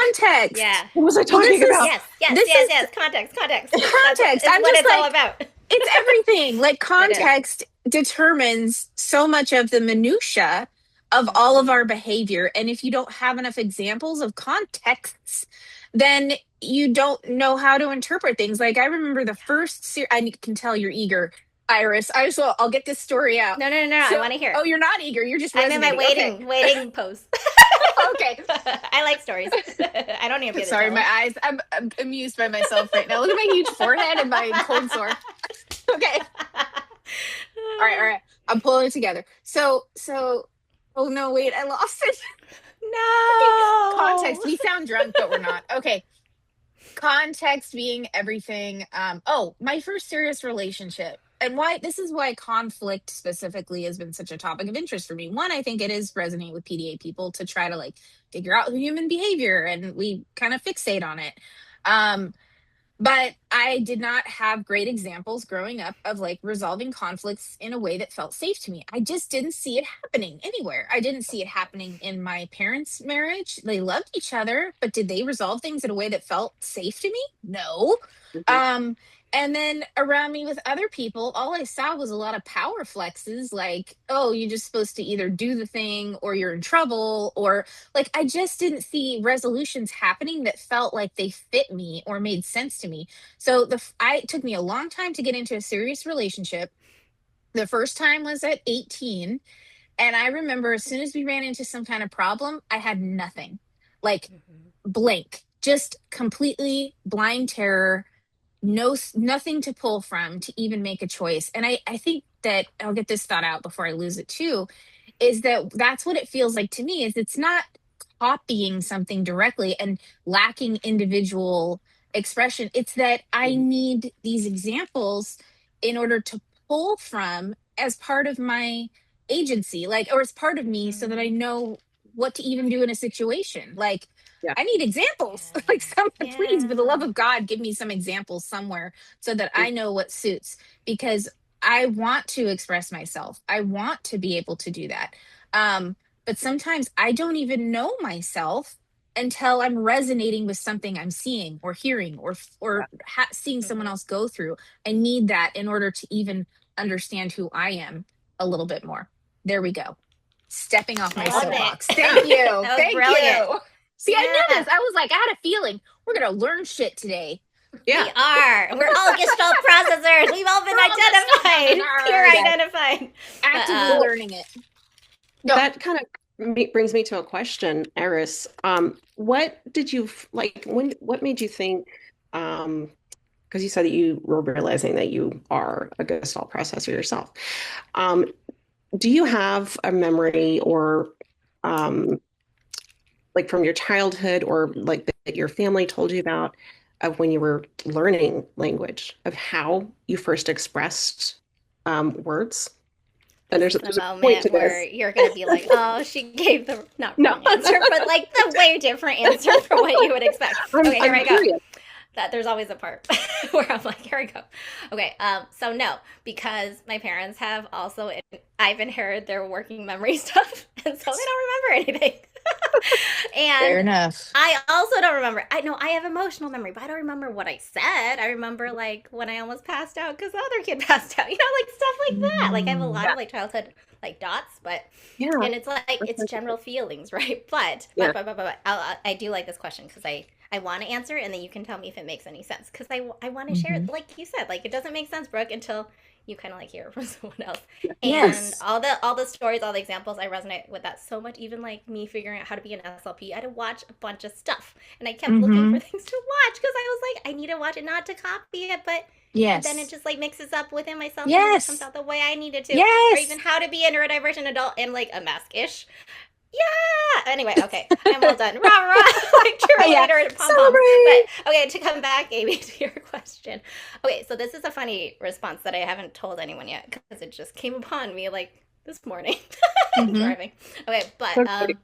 Yeah. context. what was I Well, talking about? Yes, yes, this yes, is yes. Context, context. That's context. it's I'm what just it's all like, about. it's everything. Like It is. context determines so much of the minutia of all of Mm-hmm. our behavior. And if you don't have enough examples of contexts, then you don't know how to interpret things. Like I remember the first I can tell you're eager, Iris. I'll get this story out. No, no, no, no. I So, want to hear. oh, you're not eager. You're just I'm in my resonating. Okay. waiting pose. Okay. I like stories. I don't even have to Sorry, tell my them. eyes. I'm amused by myself right now. Look at my huge forehead and my cold sore. Okay. All right, all right. I'm pulling it together. Oh no, wait, I lost it. Okay, No. context. We sound drunk, but we're not. Okay. Context being everything. Oh, my first serious relationship. And why this is why conflict specifically has been such a topic of interest for me. One, I think it is resonate with PDA people to try to like figure out human behavior and we kind of fixate on it. Um, but I did not have great examples growing up of like resolving conflicts in a way that felt safe to me. I just didn't see it happening anywhere. I didn't see it happening in my parents' marriage. They loved each other, but did they resolve things in a way that felt safe to me? No. Mhm. Um, and then around me with other people, all I saw was a lot of power flexes like, oh, you're just supposed to either do the thing or you're in trouble, or like I just didn't see resolutions happening that felt like they fit me or made sense to me. So it took me a long time to get into a serious relationship. The first time was at 18, and I remember as soon as we ran into some kind of problem, I had nothing. Like Mm-hmm. blank, just completely blind terror, nothing to pull from to even make a choice. And I think that I'll get this thought out before I lose it too, is that that's what it feels like to me is it's not copying something directly and lacking individual expression. It's that I need these examples in order to pull from as part of my agency, like, or as part of me so that I Mm-hmm. know what to even do in a situation. Like, Yeah. I need examples. Yeah. Like, someone, please, for the love Yeah. of God, give me some examples somewhere so that Mm. I know what suits, because I want to express myself. I want to be able to do that. But sometimes I don't even know myself until I'm resonating with something I'm seeing or hearing Yeah. seeing someone Mm-hmm. else go through. I need that in order to even understand who I am a little bit more. There we go. Stepping off I my love soapbox. it. Thank you. That was Thank brilliant. you. See, I knew Yeah. this. I was like, I had a feeling we're going to learn shit today. We Yeah. are. We're all Gestalt processors. We've all been We're all Gestalt identified. Peer nerds, Yeah. identified. But actively Well, learning it. No. that kind of brings me to a question, Eris. What did you like what made you think, because you said that you were realizing that you are a Gestalt processor yourself. Um, do you have a memory or um, like from your childhood or like that your family told you about of when you were learning language of how you first expressed words? And this there's is the there's a point to moment where this. you're going to be like, oh, she gave the not No, wrong answer, but like the way different answer for what you would expect. Okay, here I'm I go. curious. That there's always a part where I'm like, here I go. Okay, so no, because my parents have also, I've inherited their working memory stuff, and so they don't remember anything. Fair And enough. I also don't remember. I know I have emotional memory, but I don't remember what I said. I remember like when I almost passed out because the other kid passed out. Like stuff like that. Like I have a lot Yeah, of like childhood like dots, but yeah, and it's like that's it's general interesting. feelings, right? But Yeah, I do like this question because I want to answer and then you can tell me if it makes any sense because I want to share Mm-hmm. it like you said, like it doesn't make sense, Brooke, until you kind of like hear it from someone else. yeah, And Yes. all the stories, all the examples, I resonate with that so much. Even like me figuring out how to be an SLP, I had to watch a bunch of stuff, and I kept looking Mm-hmm. for things to watch because I was like, I need to watch it, not to copy it, but then it Yes. just like mixes up within myself, and then it comes Yes. out the way I need it to, or even Yes. how to be a neurodivergent adult and like a mask ish. Yeah. Anyway, okay, I'm all done. Rah rah, like Yeah. cheerleader and pom poms. Celebrate. But okay, to come back, Amy, to your question. Okay, so this is a funny response that I haven't told anyone yet because it just came upon me like this morning Mm-hmm. driving. Okay, but so great.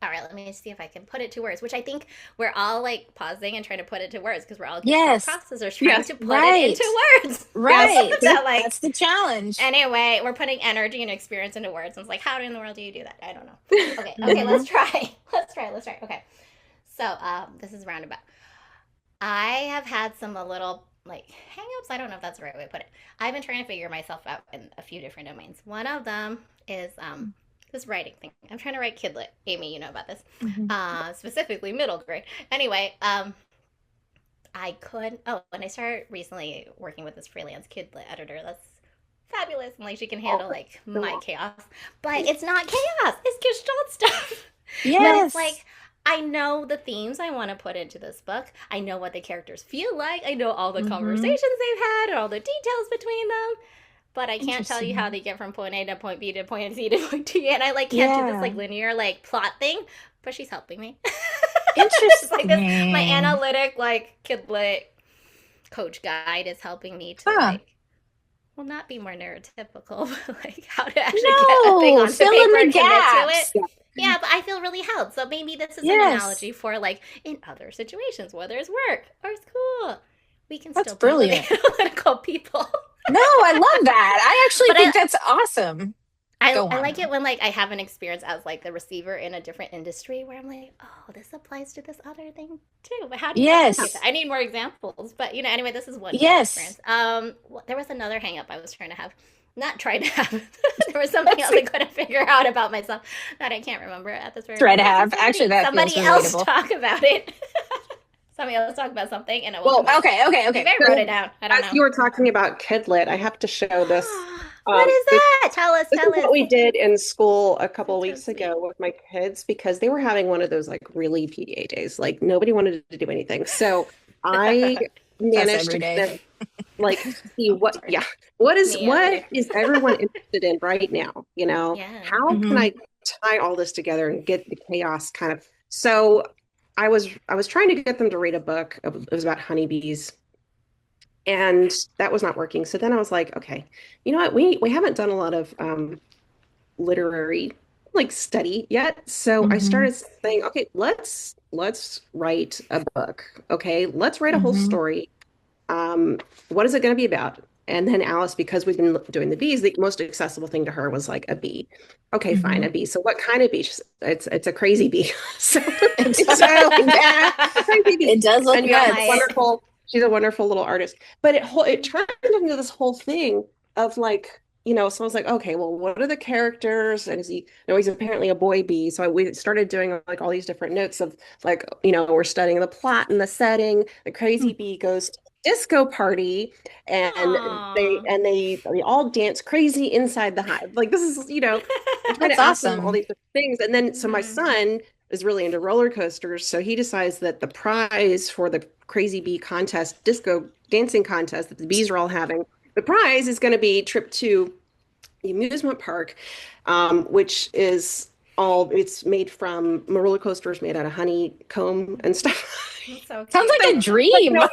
all right, let me see if I can put it to words, which I think we're all like pausing and trying to put it to words because we're all Gestalt Yes. processors trying Yes. to put it Right. into words. Yes. Right. So like, That's the challenge. anyway, we're putting energy and experience into words. And it's like, how in the world do you do that? I don't know. Okay, okay, Hmm. let's try. Let's try. Okay, so this is roundabout. I have had some a little like hangups. I don't know if that's the right way to put it. I've been trying to figure myself out in a few different domains. One of them is this writing thing. I'm trying to write kidlit. Amy, you know about this. Hmm. Specifically middle grade. Anyway, I could. Oh, and I started recently working with this freelance kidlit editor. That's fabulous, and like she can handle Oh, like so my awesome. chaos. But it's not chaos. It's Gestalt stuff. But it's Yes. like I know the themes I want to put into this book. I know what the characters feel like. I know all the Hmm. conversations they've had and all the details between them. But I can't tell you how Interesting. they get from point A to point B to point C to point D. And I like can't do this Yeah. like linear like plot thing. But she's helping me. It's like this my Interesting. analytic like kidlit coach guide is helping me to Huh. like well not be more neurotypical, but like how to actually get a thing No, onto fill in paper the and commit to it. gaps. Yeah. Yeah, but I feel really held. So maybe this is an Yes. analogy for like in other situations, whether it's work or school. We can That's still deal with brilliant. analytical people. No, I love that. I actually But think that's awesome. Go I on like it though. when like I have an experience as like the receiver in a different industry where I'm like, oh, this applies to this other thing too. But how do you replicate that? Yes. I need more examples. But you know, anyway, this is one good Yes. experience. There was another hang up I was trying to have. Not trying to have. There was something That's else I couldn't figure out about myself that I can't remember at this very try to moment. So have. Actually, that feels somebody else relatable. talk about it. Somebody else talk about something and it will Well, come back to me. Okay, okay, Maybe okay. I wrote so it down. I don't as know. you were talking about Kidlit, I have to show this. What is This that? Tell us, this is tell us. what we did in school a couple That's of so weeks sweet. ago with my kids because they were having one of those like really PDA days. Like nobody wanted to do anything. So I That's managed to every get day. them like see what, Sorry. yeah, Me what later. is everyone interested in right now? You know, Yeah. how can Hmm. I tie all this together and get the chaos kind of so I was trying to get them to read a book. It was about honeybees, and that was not working. So then I was like, okay, you know what? We haven't done a lot of literary like study yet. So I Hmm. started saying, okay, let's write a book. Okay, let's write a whole Hmm. story. What is it going to be about? And then Alice, because we've been doing the bees, the most accessible thing to her was like a bee. Okay, fine, Hmm. a bee. So what kind of bee? It's a crazy bee. So It, so yeah, a crazy bee. it does look And you know, nuts. she's a wonderful little artist. But it turned into this whole thing of like, you know, so I was like, okay, well, what are the characters? And is he, no, he's apparently a boy bee. So we started doing like all these different notes of like, you know, we're studying the plot and the setting. The crazy bee goes to a disco party and Aww. they all dance crazy inside the hive. Like this is, you know, I try That's to ask them all awesome. these different things. And then so my Hmm. son is really into roller coasters. So he decides that the prize for the crazy bee contest, disco dancing contest that the bees are all having, the prize is going to be trip to the amusement park, which is all it's made from roller coasters made out of honeycomb and stuff. That's so Sounds cute. like a But you dream. know,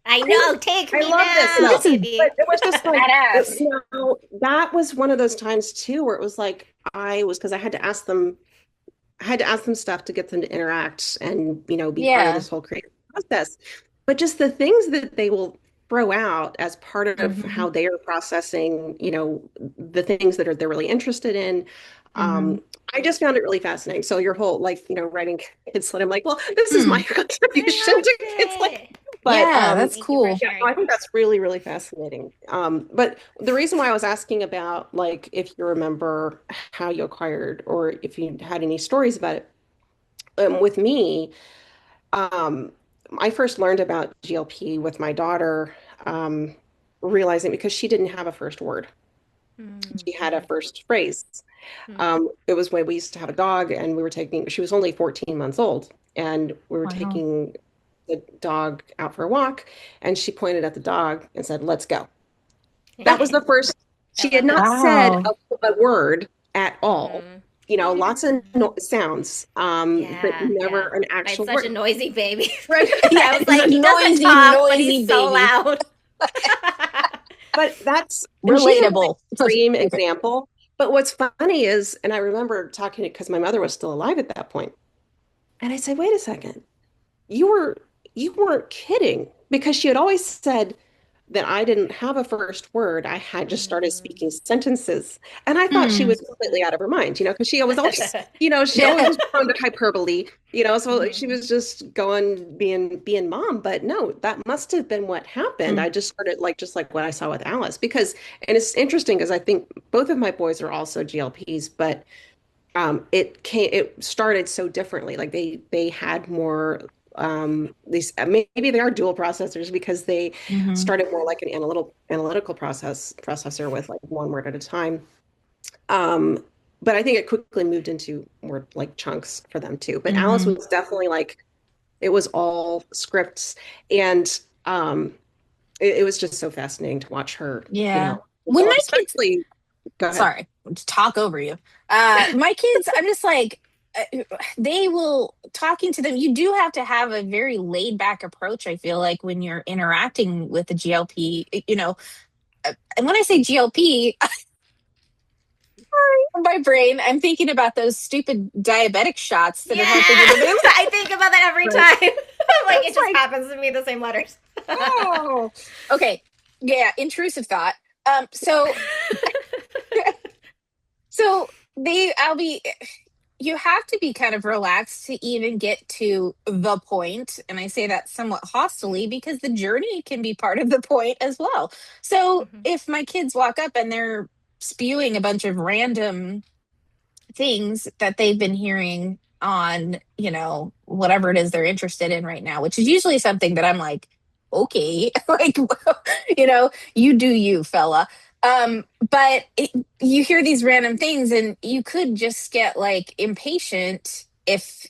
I I know. Take I me love this now, stuff. This is But baby. it was just like, badass. you know, that was one of those times too where it was like I was because I had to ask them stuff to get them to interact and, you know, be part of Yeah. this whole creative process. But just the things that they will throw out as part of Hmm. how they are processing, you know, the things that they're really interested in. Hmm. Um, I just found it really fascinating. So your whole like, you know, writing kids lit, I'm like, well, this is my Hmm. contribution I to loved kids lit. it. But Yeah, that's Thank you for cool. yeah, no, sharing. I think that's really, really fascinating. But the reason why I was asking about like if you remember how you acquired or if you had any stories about it, with me, um, I first learned about GLP with my daughter, um, realizing because she didn't have a first word, she had a Mm-hmm. first phrase. It was when we used to have a dog and we were taking, she was only 14 months old, and we were Wow. taking the dog out for a walk, and she pointed at the dog and said, "Let's go." That was I the first, she had love it. not said Wow. a word at all. Mm-hmm. You know, lots of Yeah. no sounds, but Yeah, never yeah. an I had actual such a word. noisy baby. Right. Yeah, I was it's a like, he doesn't noisy, talk, but he's noisy so baby. loud. But that's, and she's an Relatable. extreme Okay. example. But what's funny is, and I remember talking to, because my mother was still alive at that point. And I said, wait a second, you were you weren't kidding because she had always said that I didn't have a first word. I had just started Mm. speaking sentences. And I thought she Hmm. was completely out of her mind, because she was always, she always Yeah. was prone to hyperbole, so she Mhm. was just going being mom. But no, that must have been what happened. Hmm. I just started like just like what I saw with Alice because and it's interesting because I think both of my boys are also GLPs, but it started so differently. Like they had more these maybe they are dual processors because they Hmm. started more like an analytical processor with like one word at a time. Um, but I think it quickly moved into more like chunks for them too. But Alice Hmm. was definitely like it was all scripts and it was just so fascinating to watch her, Yeah. When develop, my kids, especially go ahead. sorry, to talk over you. My kids, I'm just like, they will talking to them. You do have to have a very laid back approach. I feel like when you're interacting with the GLP, and when I say GLP, my brain, I'm thinking about those stupid diabetic shots that Yeah, are helping with the. I think about that every Right. time. Like it It's just like, happens to me the same letters. oh, okay, yeah, intrusive thought. So so I'll be. You have to be kind of relaxed to even get to the point, and I say that somewhat hostilely because the journey can be part of the point as well. So Mhm. if my kids walk up and they're spewing a bunch of random things that they've been hearing on, whatever it is they're interested in right now, which is usually something that I'm like, okay, like, you do you, fella. But you hear these random things, and you could just get like impatient if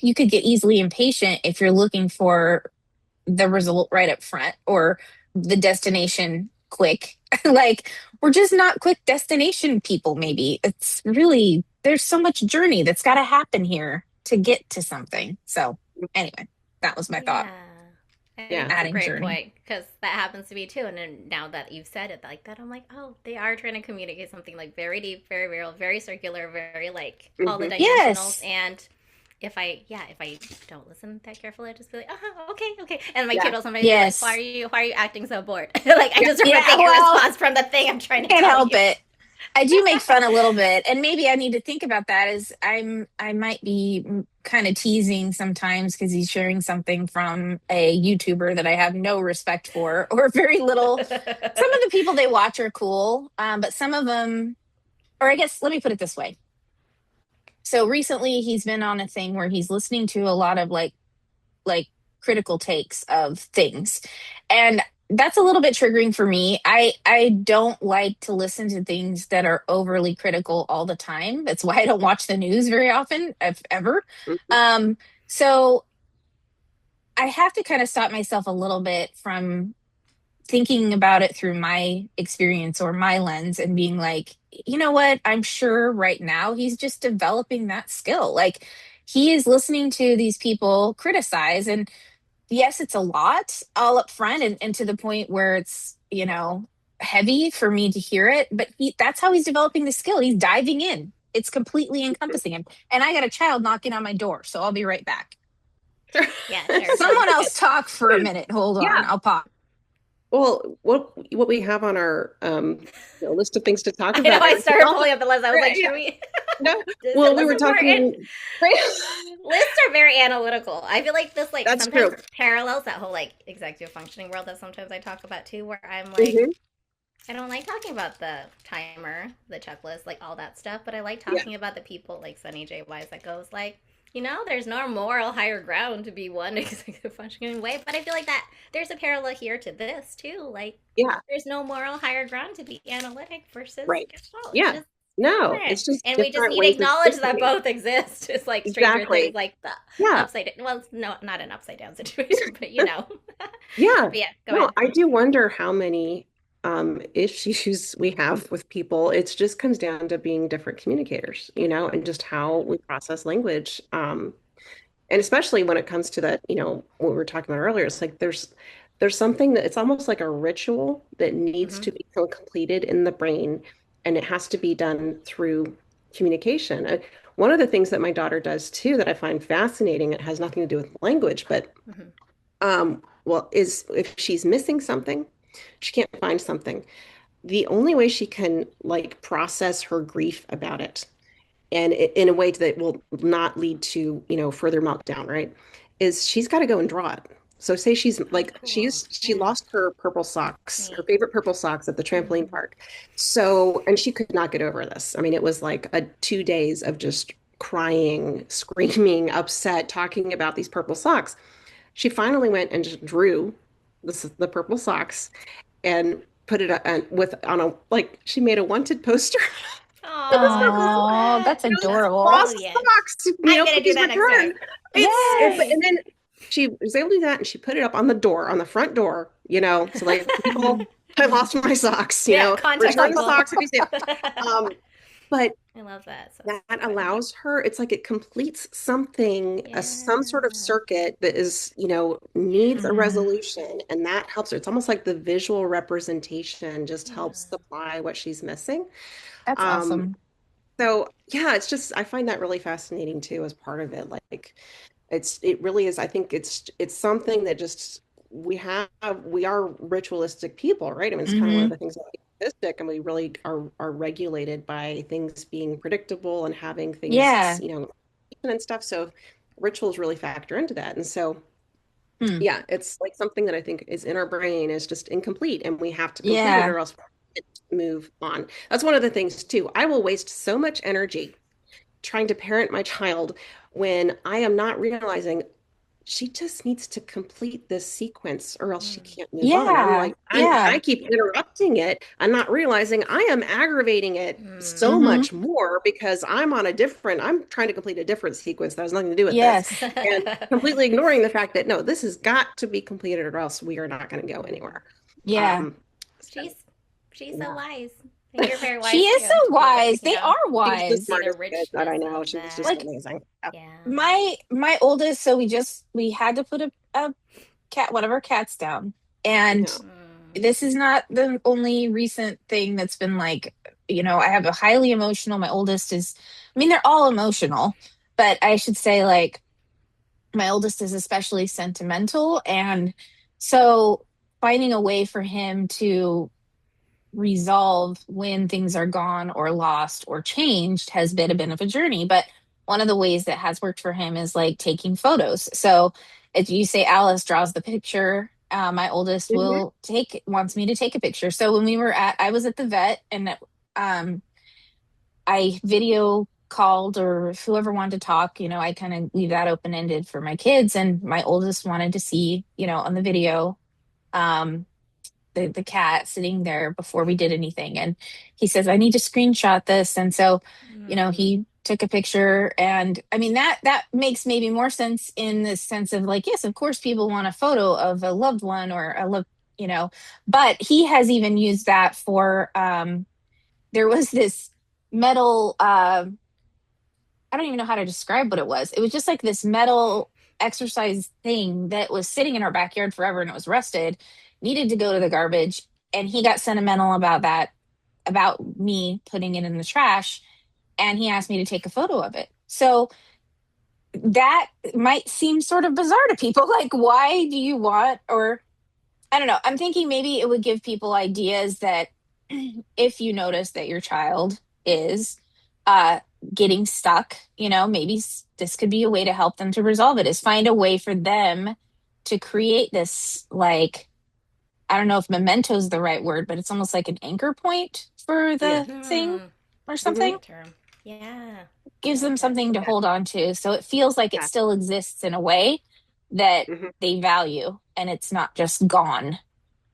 you could get easily impatient if you're looking for the result right up front or the destination quick. Like, we're just not quick destination people, maybe. It's really, there's so much journey that's got to happen here to get to something. So, anyway, that was my thought. Yeah. I think Yeah. that's a Adding great journey. point because that happens to me too. And then now that you've said it like that, I'm like, oh, they are trying to communicate something like very deep, very real, very circular, very like all the Hmm. dimensionals. Yes. And if I don't listen that carefully, I just be like, okay, okay. And my kid Yeah. will sometimes be like, Yes. why are you acting so bored? Like I Yeah. deserve a Yeah. bigger Well, response from the thing I'm trying to can't tell help you. it. I do make fun a little bit, and maybe I need to think about that as I might be kind of teasing sometimes because he's sharing something from a YouTuber that I have no respect for or very little. Some of the people they watch are cool, but some of them, or I guess let me put it this way. So recently he's been on a thing where he's listening to a lot of like critical takes of things. And that's a little bit triggering for me. I don't like to listen to things that are overly critical all the time. That's why I don't watch the news very often, if ever. Mhm. So I have to kind of stop myself a little bit from thinking about it through my experience or my lens and being like, you know what? I'm sure right now he's just developing that skill. Like, he is listening to these people criticize, and yes, it's a lot all up front, and to the point where it's, heavy for me to hear it. But that's how he's developing the skill. He's diving in. It's completely encompassing him. And I got a child knocking on my door, so I'll be right back. Yeah, sure. Sounds Someone good. else talk for a minute. Hold on. Yeah. I'll pop. Well, what we have on our list of things to talk I know about I is started also pulling up the list. I was like, right, yeah. should we? No. Is Well, we this were important? talking right. Lists are very analytical. I feel like this like That's sometimes true. parallels that whole like executive functioning world that sometimes I talk about too, where I'm like, Hmm. I don't like talking about the timer, the checklist, like all that stuff, but I like Yeah. talking about the people like Sunny J. Wise that goes like, there's no moral higher ground to be one executive functioning way, but I feel like that there's a parallel here to this too. Like, Yeah. there's no moral higher ground to be analytic versus Right. Gestalt. It's Yeah. just No, different. it's just And we just different need to ways of acknowledge that thinking. both exist. It's like Stranger Things, Exactly. like the Yeah. upside down. Well, no, not an upside down situation, but you know. Yeah. But yeah, go No, ahead. I do wonder how many issues we have with people. It just comes down to being different communicators, and just how we process language. And especially when it comes to that, what we were talking about earlier, it's like there's something that it's almost like a ritual that needs Mm-hmm. to be completed in the brain, and it has to be done through communication. one of the things that my daughter does too that I find fascinating, it has nothing to do with language, but Mm-hmm. well, is if she's missing something, she can't find something. The only way she can like process her grief about it and in a way that will not lead to, further meltdown, right? Is she's got to go and draw it. So say she's Oh, like cool. she Yeah. lost her purple socks, her Neat. favorite purple socks at the trampoline Mm-hmm. park. So, and she could not get over this. I mean, it was like 2 days of just crying, screaming, upset, talking about these purple socks. She finally went and just drew the purple socks and put it on a like she made a wanted poster Oh, for this I purple love sock. Oh, that. that's That's adorable. Lost brilliant. socks, I'm gonna do please that next return. time. Yes. And then she was able to do that and she put it up on the door, on the front door, so like people, I lost my socks, Yeah, contact return the people. socks if you see them. Um, but I love that. So that funny. allows her, it's like it completes something, some sort of Yeah. circuit that is, needs a Mhm. resolution, and that helps her. It's almost like the visual representation just Yeah. helps supply what she's missing. That's Um, awesome. so yeah, it's just I find that really fascinating too as part of it. Like it really is. I think it's something that just we are ritualistic people, right? I mean, it's kind of one of Hmm. the things that makes us artistic, and we really are regulated by things being predictable and having things, Yeah. and stuff. So rituals really factor into that. And so Hmm. yeah, it's like something that I think is in our brain is just incomplete, and we have to complete it Yeah. or else we can't move on. That's one of the things too. I will waste so much energy trying to parent my child when I am not realizing she just needs to complete this sequence or else she Mm. can't move on. I'm Yeah. like, I Yeah. keep interrupting it. I'm not realizing I am aggravating it so Hmm. much more because I'm trying to complete a different sequence that has nothing to do with this. Yes. And completely ignoring the fact that no, this has got to be completed or else we are not going to go Mm. anywhere. Yeah. Um, so She's she's so yeah. wise. And you're very She wise is too. so But wise. They yeah, are She's the to wise. see the smartest kid that richness I know. of She's just that. Like amazing. Yeah. Yeah. my oldest, so we had to put a cat, one of our cats down. And Yeah. Mm. this is not the only recent thing that's been like, I have a highly emotional, my oldest is, I mean, they're all emotional, but I should say like my oldest is especially sentimental. And so finding a way for him to resolve when things are gone or lost or changed has been a bit of a journey. But one of the ways that has worked for him is like taking photos. So if you say Alice draws the picture, my oldest Mhm. wants me to take a picture. So when I was at the vet and um, I video called or if whoever wanted to talk, I kind of leave that open ended for my kids. And my oldest wanted to see, on the video, um, the cat sitting there before we did anything. And he says, I need to screenshot this. And so, Mm. he took a picture. And I mean, that makes maybe more sense in the sense of like, yes, of course, people want a photo of a loved one or a love, but he has even used that for, there was this metal, I don't even know how to describe what it was. It was just like this metal exercise thing that was sitting in our backyard forever and it was rusted, needed to go to the garbage. And he got sentimental about that, about me putting it in the trash. And he asked me to take a photo of it. So that might seem sort of bizarre to people. Like, why do you want, or I don't know. I'm thinking maybe it would give people ideas that if you notice that your child is uh, getting stuck, maybe this could be a way to help them to resolve it, is find a way for them to create this, like, I don't know if memento is the right word, but it's almost like an anchor point for Yeah. the thing Mm. or That's a Hmm. something. good term. Yeah. I Gives like them that. something to Yeah. hold on to. So it feels like it Yeah. still exists in a way that Hmm. they value and it's not just gone Hmm.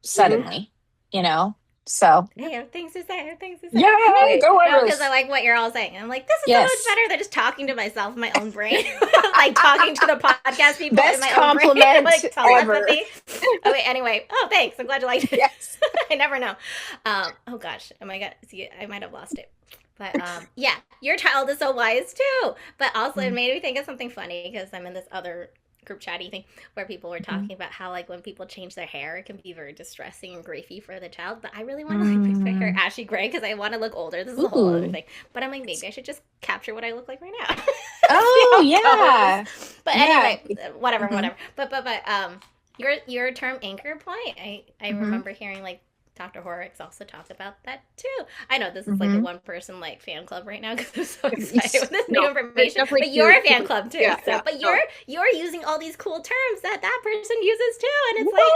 suddenly, you know? So, I have things to say. I have things to say. yeah, Okay. go No, because I Iris. like what you're all saying. I'm like, this is so much Yes. better than just talking to myself in my own brain. Like talking to the podcast people in Best my own brain. compliment Like ever. telepathy. Okay, anyway. Oh, thanks. I'm glad you liked it. Yes. I never know. Oh gosh. Oh my god. See, I might have lost it. But yeah, your child is so wise too. But also it Mm. made me think of something funny because I'm in this other group chatty thing where people were talking about how like when people change their hair, it can be very distressing and griefy for the child. But I really want to like make my hair Mm. ashy gray because I want to look older. This is a whole other Ooh. thing. But I'm like, maybe I should just capture what I look like right now. See Oh how it yeah. goes. But Yeah. anyway, whatever, Hmm. whatever. But your term anchor point, I Hmm. remember hearing like Dr. Horrocks also talk about that too. I know this is like a Hmm. one person like fan club right now because I'm so excited with this new No, there's information. definitely But you're a fan two. club too. Yeah, So, yeah. but No, you're using all these cool terms that that person uses too, and it's like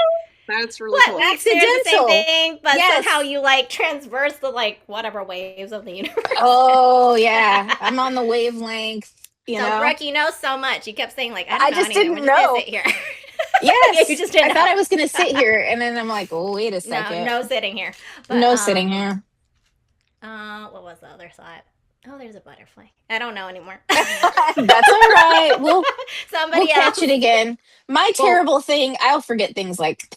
that's really what cool. we experience the same Accidental. thing, but somehow Yes. you like transverse the like whatever waves of the universe. Oh yeah. I'm on the wavelength, you So know. Brooke, you know so much. You kept saying like I don't I know just anything. I'm didn't just gonna know. sit here. Yeah, you Yes. just I didn't thought know. I was gonna sit here and then I'm like, oh, wait a No, second. no sitting here. But No sitting here. what was the other side? Oh, there's a butterfly. I don't know anymore. That's all right. We'll Somebody catch else. it again. My Well, terrible thing, I'll forget things like,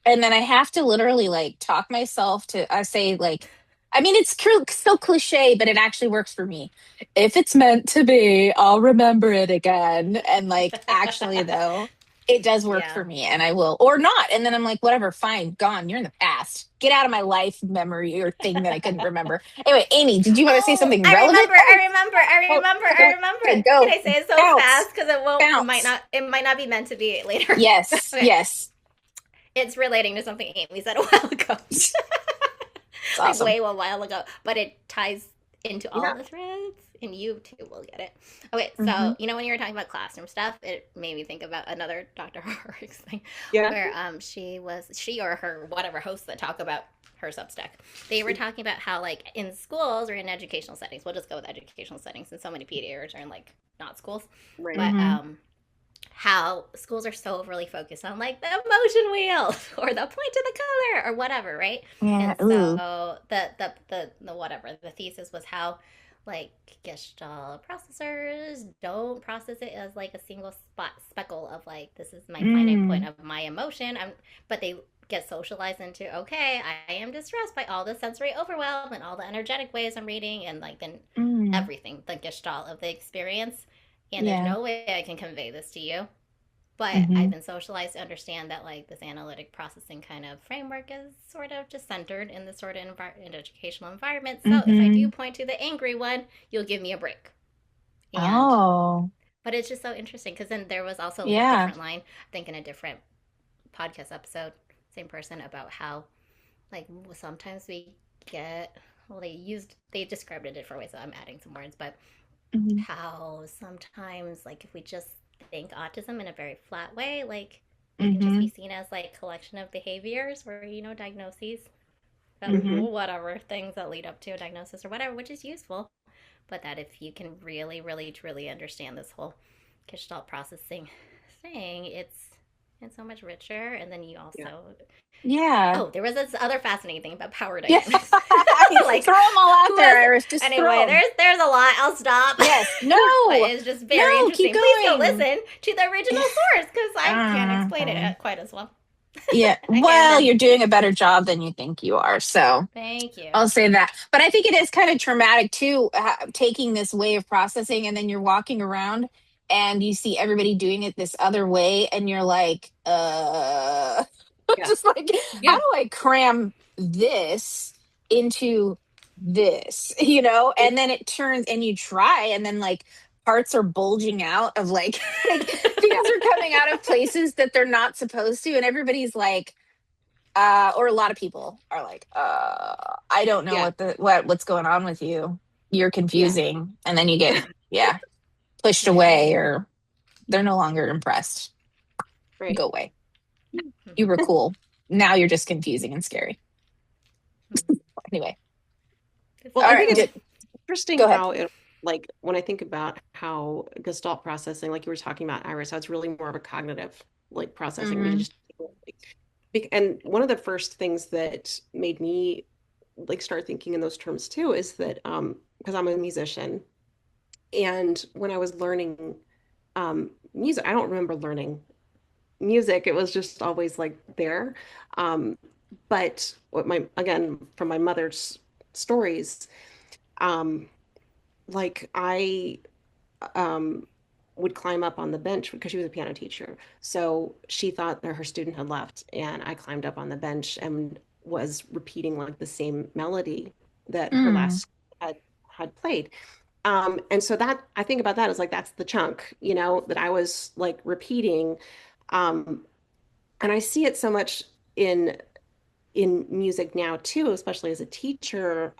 and then I have to literally like talk myself to, I say like, I mean, it's so cliche, but it actually works for me. If it's meant to be, I'll remember it again. And like, actually, though, it does work Yeah. for me and I will, or not. And then I'm like, whatever, fine, gone. You're in the past. Get out of my life memory or thing that I couldn't remember. Anyway, Amy, did you want to say Oh, something I relevant? remember. Oh, I remember. I oh, remember. go I ahead. remember. okay, Can go. I say it so Bounce. fast because it won't? It might Bounce. not. It might not be meant to be later. Yes, Okay. yes. It's relating to something Amy said a while ago. It's Like awesome. way a while ago, but it ties into all Yeah. the threads, and you too will get it. Okay, Hmm. so you know when you were talking about classroom stuff, it made me think about another Dr. Horrocks thing, Yeah. where she or her whatever hosts that talk about her Substack. They were talking about how like in schools or in educational settings, we'll just go with educational settings, since so many PDAs are in like not schools, Right. but Hmm. how schools are so overly focused on like the emotion wheel or the point of the color or whatever, right? Yeah. And Ooh. so the whatever the thesis was how like Gestalt processors don't process it as like a single spot speckle of like this is my finite point Mm. of my emotion. But they get socialized into okay, I am distressed by all the sensory overwhelm and all the energetic ways I'm reading and like then Mm. everything the Gestalt of the experience. And there's Yeah. no way I can convey this to you, but I've Hmm. been socialized to understand that like this analytic processing kind of framework is sort of just centered in this sort of educational environment. So if I do Hmm. point to the angry one, you'll give me a break. And Oh. but it's just so interesting because then there was also a Yeah. different line, I think in a different podcast episode, same person about how like sometimes we get well they described it a different way, so I'm adding some words, but Hmm. how sometimes like if we just think autism in a very flat way, like it can just be Hmm. seen as like collection of behaviors or diagnoses of Hmm. Hmm. whatever things that lead up to a diagnosis or whatever, which is useful, but that if you can really really truly understand this whole Gestalt processing thing, it's so much richer. And then you Yeah. also Yeah. oh, there was this other fascinating thing about power Yeah. dynamics. Like Throw them all out who there, has Iris. Just throw anyway, them. there's a lot. I'll stop. Yes. But No. it's just very No. Keep interesting. Please go going. listen to the original source because I can't explain Uh-huh. it quite as well. Yeah. Okay, I'm Well, done. you're doing a better job than you think you are. So. Thank you. I'll say that. But I think it is kind of traumatic too, taking this way of processing and then you're walking around and you see everybody doing it this other way and you're like, Yeah. just like, how Yeah. do I cram this into this, And then it turns and you try and then like parts are bulging out of like things are coming out of places that they're not supposed to and everybody's like, or a lot of people are like, I don't know Yeah. what's going on with you. You're Yeah. confusing. And then you get, yeah, pushed Yeah. away or they're no longer impressed. Right. Go away. You were cool. Now you're just confusing and scary. Anyway. Well, All I right. think it's interesting Go ahead. how it, like, when I think about how Gestalt processing, like you were talking about, Iris, how it's really more of a cognitive, like, processing. We Hmm. just, and one of the first things that made me like start thinking in those terms too is that because I'm a musician, and when I was learning music, I don't remember learning music. It was just always like there. Um, but what my again from my mother's stories, um, like I um would climb up on the bench because she was a piano teacher. So she thought that her student had left, and I climbed up on the bench and was repeating like the same melody that her Mm, last had played. And so that I think about that as like that's the chunk, that I was like repeating. Um, and I see it so much in music now too, especially as a teacher,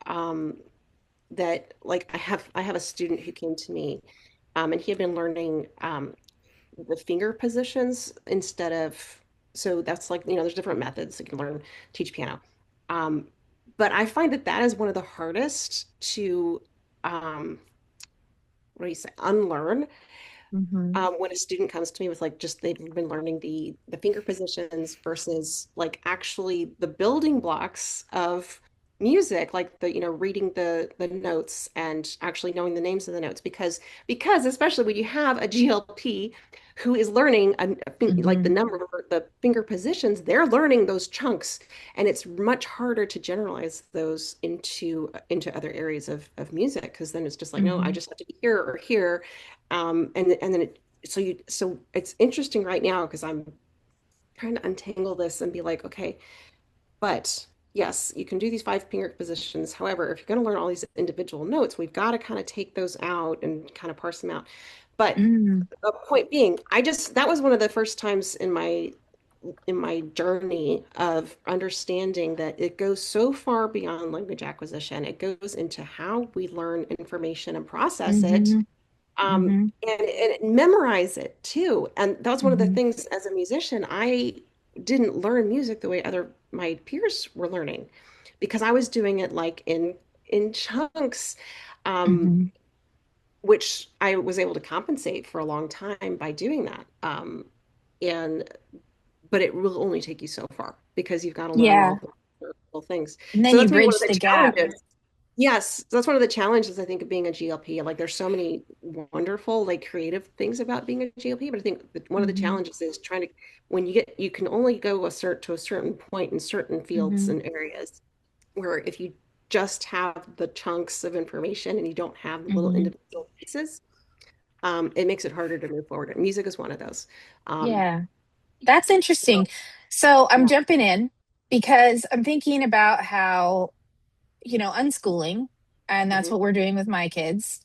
that like I have a student who came to me, and he had been learning the finger positions instead of, so that's like, there's different methods you can learn, teach piano. Um, but I find that that is one of the hardest to, what do you say, unlearn, mhm, when a student comes to me with like just they've been learning the finger positions versus like actually the building blocks of music, like the reading the notes and actually knowing the names of the notes, because especially when you have a GLP who is learning like the mhm, number the finger positions, they're learning those chunks, and it's much harder to generalize those into other areas of music, because then it's just like, no, I mhm, just have to be here or here. And then so it's interesting right now because I'm trying to untangle this and be like, okay, but yes, you can do these five finger positions. However, if you're going to learn all these individual notes, we've got to kind of take those out and kind of parse them out. But mm, the point being, that was one of the first times in my journey of understanding that it goes so far beyond language acquisition. It goes into how we learn information and process it, mhm, mhm, and memorize it too. And that was one of the mhm, things as a musician, I didn't learn music the way other my peers were learning, because I was doing it like in chunks, um, mhm. which I was able to compensate for a long time by doing that. And but it will only take you so far because you've got to learn all Yeah. of the little things. And So then you that's maybe one of bridge the the gap. challenges. Yes, that's one of the challenges I think of being a GLP. Like there's so many wonderful, like creative things about being a GLP, but I think that one of the Mhm, challenges is trying to, when you can only go to a certain point in certain fields mhm, and areas, where if you just have the chunks of information and you don't have the little mhm. individual pieces, it makes it harder to move forward. And music is one of those. Um, Yeah. That's so interesting. So I'm yeah. jumping in because I'm thinking about how, unschooling, and that's Mhm. what we're doing with my kids,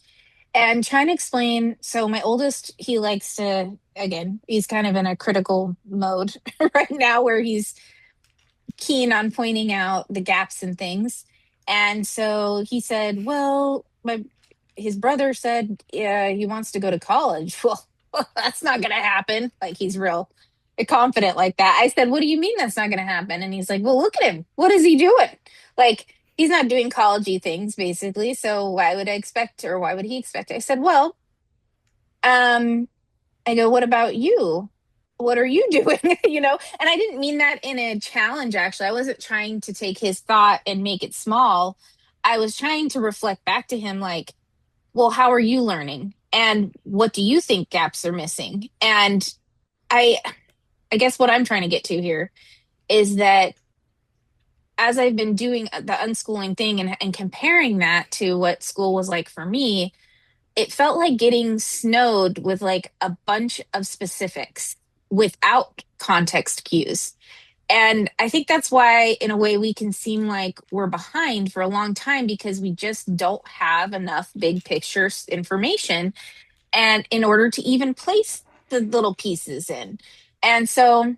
and trying to explain. So my oldest, he likes to, again, he's kind of in a critical mode right now where he's keen on pointing out the gaps and things. And so he said, well, his brother said, yeah, he wants to go to college. Well, that's not going to happen. Like he's real confident like that. I said, what do you mean that's not going to happen? And he's like, well, look at him. What is he doing? Like he's not doing collegey things basically. So why would I expect, or why would he expect? I said, well, um, I go, what about you? What are you doing? And I didn't mean that in a challenge, actually. I wasn't trying to take his thought and make it small. I was trying to reflect back to him, like, well, how are you learning? And what do you think gaps are missing? And I, I guess what I'm trying to get to here is that as I've been doing the unschooling thing and comparing that to what school was like for me, it felt like getting snowed with like a bunch of specifics without context cues. And I think that's why, in a way, we can seem like we're behind for a long time because we just don't have enough big picture information. And in order to even place the little pieces in. And so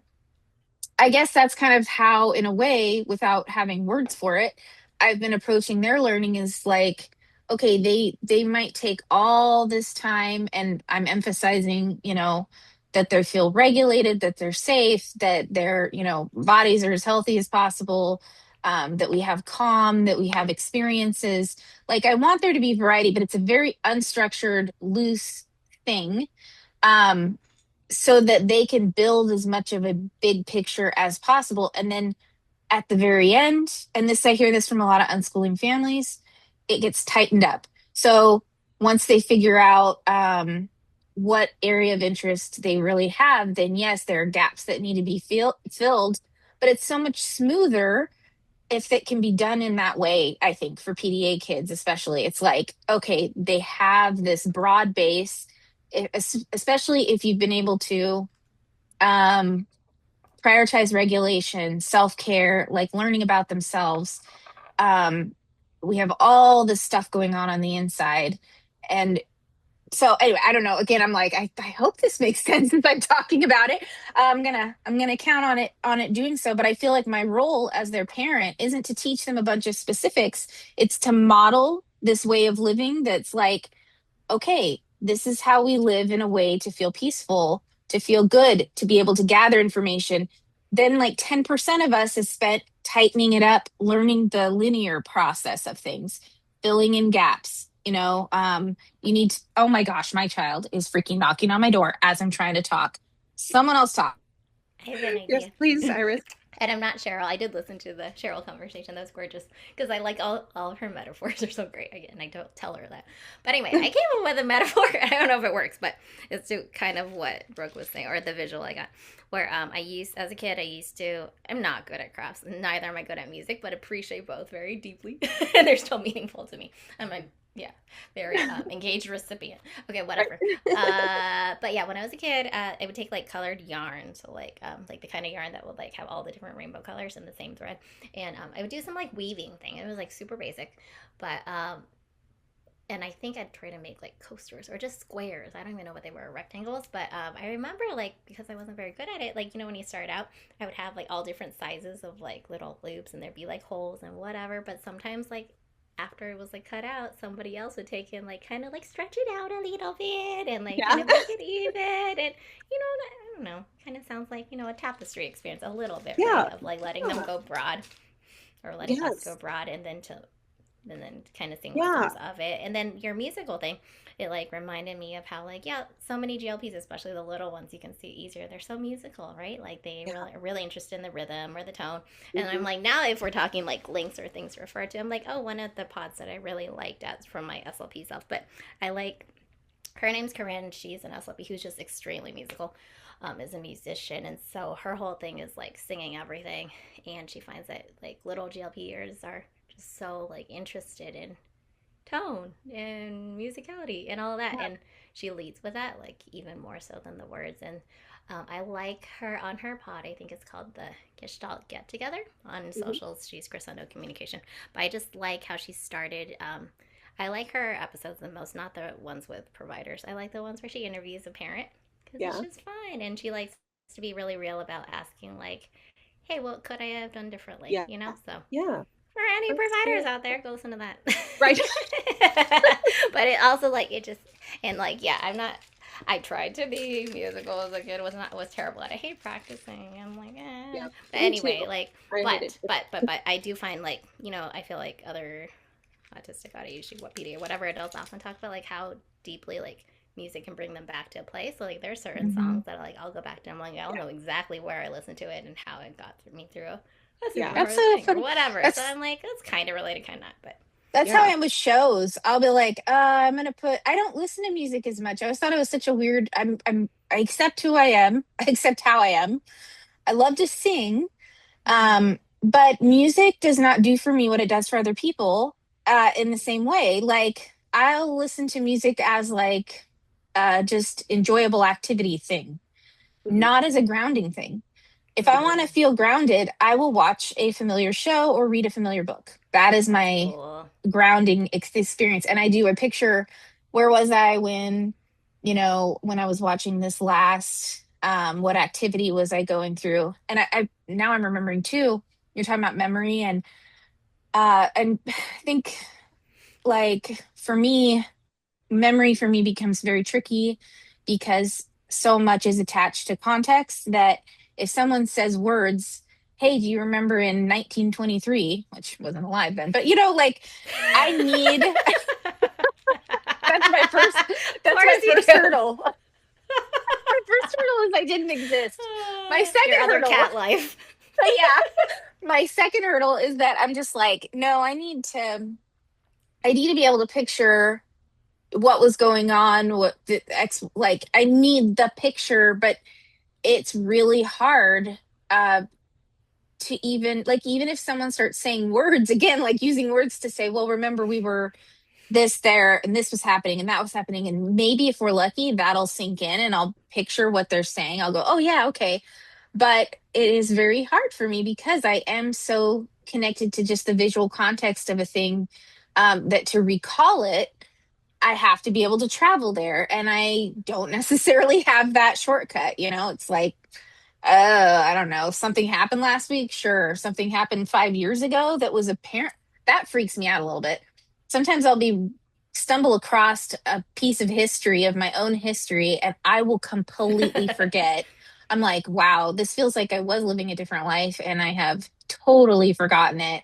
I guess that's kind of how, in a way, without having words for it, I've been approaching their learning is like, okay, they might take all this time, and I'm emphasizing, that they feel regulated, that they're safe, that their, bodies are as healthy as possible, that we have calm, that we have experiences. Like I want there to be variety, but it's a very unstructured, loose thing. Um, so that they can build as much of a big picture as possible. And then at the very end, and this I hear this from a lot of unschooling families, it gets tightened up. So once they figure out what area of interest they really have, then yes, there are gaps that need to be filled. But it's so much smoother if it can be done in that way. I think for PDA kids, especially, it's like, okay, they have this broad base, especially if you've been able to um, prioritize regulation, self-care, like learning about themselves. Um, we have all this stuff going on the inside. And so anyway, I don't know. Again, I'm like, I hope this makes sense as I'm talking about it. I'm gonna count on it doing so. But I feel like my role as their parent isn't to teach them a bunch of specifics. It's to model this way of living that's like, okay, this is how we live in a way to feel peaceful, to feel good, to be able to gather information. Then, like 10% of us is spent tightening it up, learning the linear process of things, filling in gaps. You need to, oh my gosh, my child is freaking knocking on my door as I'm trying to talk. Someone else talk. I have an Yes, idea. please, Iris. And I'm not Cheryl. I did listen to the Cheryl conversation. That was gorgeous because I like all of her metaphors are so great. Again, I don't tell her that. But anyway, I came up with a metaphor. I don't know if it works, but it's to kind of what Brooke was saying, or the visual I got. Where as a kid, I'm not good at crafts. Neither am I good at music, but appreciate both very deeply. And they're still meaningful to me. I'm a, yeah, very engaged recipient. Okay, whatever. But yeah, when I was a kid, I would take like colored yarn, so like the kind of yarn that would like have all the different rainbow colors in the same thread, and I would do some like weaving thing. It was like super basic, but and I think I'd try to make like coasters or just squares. I don't even know what they were, rectangles. But I remember like because I wasn't very good at it, like when you start out, I would have like all different sizes of like little loops, and there'd be like holes and whatever. But sometimes like after it was like cut out, somebody else would take and like kind of like stretch it out a little bit and like Yeah. kind of make it even. And I don't know, kind of sounds like a tapestry experience a little bit, right? Yeah. Of like letting them Yeah. go broad or letting us go Yes. broad and then kind of seeing what Yeah. comes of it. And then your musical thing, it like reminded me of how like yeah, so many GLPs, especially the little ones, you can see easier. They're so musical, right? Like they Yeah. really are really interested in the rhythm or the tone. And I'm Mhm. like now if we're talking like links or things to refer to, I'm like oh one of the pods that I really liked as from my SLP self, but I like her name's Corinne. She's an SLP who's just extremely musical. Is a musician, and so her whole thing is like singing everything, and she finds that like little GLPers are just so like interested in tone and musicality and all of that, and she leads with that like even more so than the words. And I like her on her pod. I think it's called the Gestalt Get Together on Mhm. socials. She's Crescendo Communication, but I just like how she started. I like her episodes the most, not the ones with providers. I like the ones where she interviews a parent because it's Yeah. just fun, and she likes to be really real about asking like, "Hey, what could I have done differently?" Yeah. So Yeah. for any That's providers great. out there, go listen to that. Right. But it also like it just and like yeah, I'm not. I tried to be musical as a kid. Was terrible at it. I hate practicing. I'm like, Yeah. But Me too. anyway, like, I hate it. but I do find like I feel like other autistic audio, what PD or whatever adults often talk about like how deeply like music can bring them back to a place. So like there's certain Mhm. songs that like I'll go back to. I'm like I'll Yeah. know exactly where I listened to it and how it got me through a super Yeah. That's hard so thing or funny. whatever. So That's I'm like that's kind of related, kind of not, but that's how I Yeah. am with shows. I'll be like, I'm gonna put. I don't listen to music as much. I always thought it was such a weird. I accept who I am. I accept how I am. I love to sing, but music does not do for me what it does for other people. In the same way, like I'll listen to music as like just enjoyable activity thing, Mhm. not as a grounding thing. If I Mhm. want to feel grounded, I will watch a familiar show or read a familiar book. That is that's my cool. grounding experience. And I do a picture, where was I when I was watching this last, what activity was I going through? And I now I'm remembering too, you're talking about memory and I think like for me, memory for me becomes very tricky because so much is attached to context that if someone says words, hey, do you remember in 1923, which wasn't alive then, but like I need that's my first Of that's course my you first do. hurdle. My first hurdle is I didn't exist. My Your second other hurdle, cat life. yeah, my second hurdle is that I'm just like, no, I need to be able to picture what was going on, what the like I need the picture, but it's really hard uh to even if someone starts saying words again, like using words to say, well, remember we were this there and this was happening and that was happening, and maybe if we're lucky that'll sink in and I'll picture what they're saying. I'll go, oh yeah, okay. But it is very hard for me because I am so connected to just the visual context of a thing, that to recall it, I have to be able to travel there. And I don't necessarily have that shortcut. It's like, I don't know. Something happened last week. Sure. Something happened 5 years ago that was apparent. That freaks me out a little bit. Sometimes I'll be stumble across a piece of history of my own history and I will completely forget. I'm like, wow, this feels like I was living a different life and I have totally forgotten it.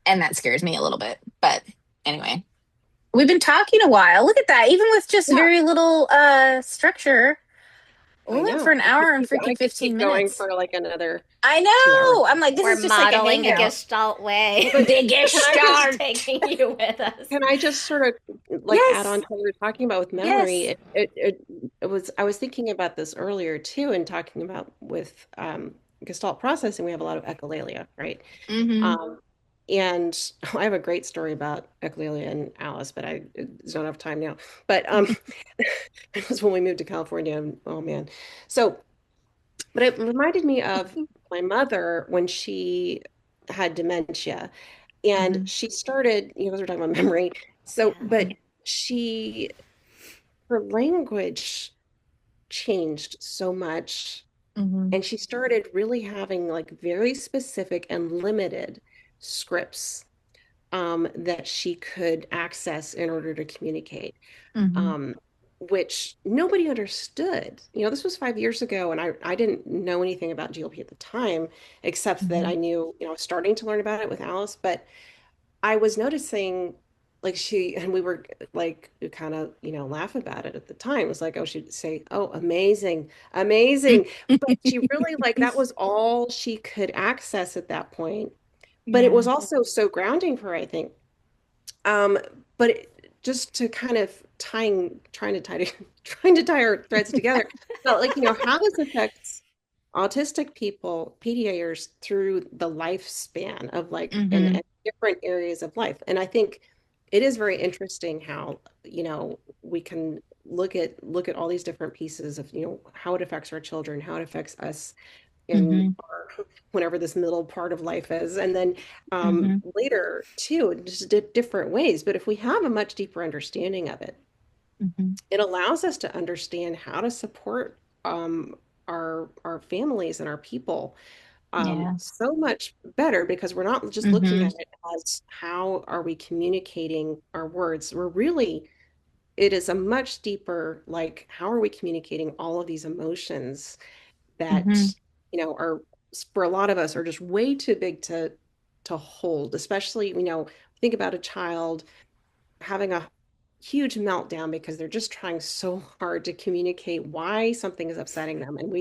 And that scares me a little bit. But anyway, we've been talking a while. Look at that. Even with just Yeah, very little structure, we I went for know. an hour and I freaking could 15 keep going minutes. for like another I 2 hours. know. I'm like, this We're is just like a modeling the hangout. Gestalt way. But The can I just Gestalt. Taking you with us. can I just sort of like add on Yes. to what we were talking about with memory? Yes. It was I was thinking about this earlier too, and talking about with Gestalt processing, we have a lot of echolalia, right? Mm-hmm. Um, and I have a great story about echolalia and Alice, but I don't have time now. But it was when we moved to California. And, oh man. So, but it reminded me of my mother when she had dementia, and Mm-hmm. she started, because we're talking about memory. So, Yeah. but she, her language changed so much, Mm-hmm. and she started really having like very specific and limited scripts that she could access in order to communicate, Mm-hmm. um, which nobody understood. This was 5 years ago, and I didn't know anything about GLP at the time, except that Mm-hmm. I knew, I was starting to learn about it with Alice, but I was noticing like and we were like kind of, laugh about it at the time. It was like, oh, she'd say, oh, amazing, amazing. But she really like that was all she could access at that point. But it was Yeah. also so grounding for her, I think. Um, but just to kind of trying to tie trying to tie our threads together. But like, how this affects autistic people, PDAers through the lifespan of like Mm-hmm. and different areas of life. And I think it is very interesting how, we can look at all these different pieces of, how it affects our children, how it affects us in Mm-hmm. our whenever this middle part of life is, and then Mm-hmm. later too, just different ways. But if we have a much deeper understanding of it, Mm-hmm. it allows us to understand how to support our families and our people Yeah. so much better, because we're not just looking Mm-hmm. at it as how are we communicating our words. It is a much deeper, like, how are we communicating all of these emotions Mm-hmm. that, are for a lot of us are just way too big to hold, especially, think about a child having a huge meltdown because they're just trying so hard to communicate why something is upsetting them, and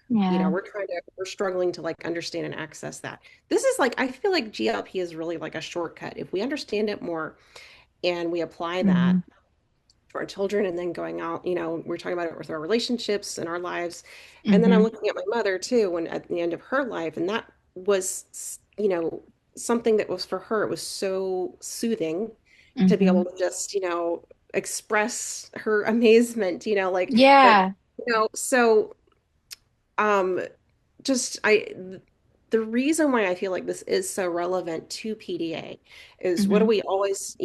Yeah. we're struggling to like understand and access that. This is like, I feel like GLP is really like a shortcut if we understand it more and we apply Mm-hmm. that to our children, and then going out, we're talking about it with our relationships and our lives. And then I'm Mm-hmm. looking at my mother too, when at the end of her life, and that was, something that was for her, it was so soothing to be Mm-hmm. able to just, express her amazement, like, Yeah. so um just I the reason why I feel like this is so relevant to PDA is, what do Mm-hmm. we always,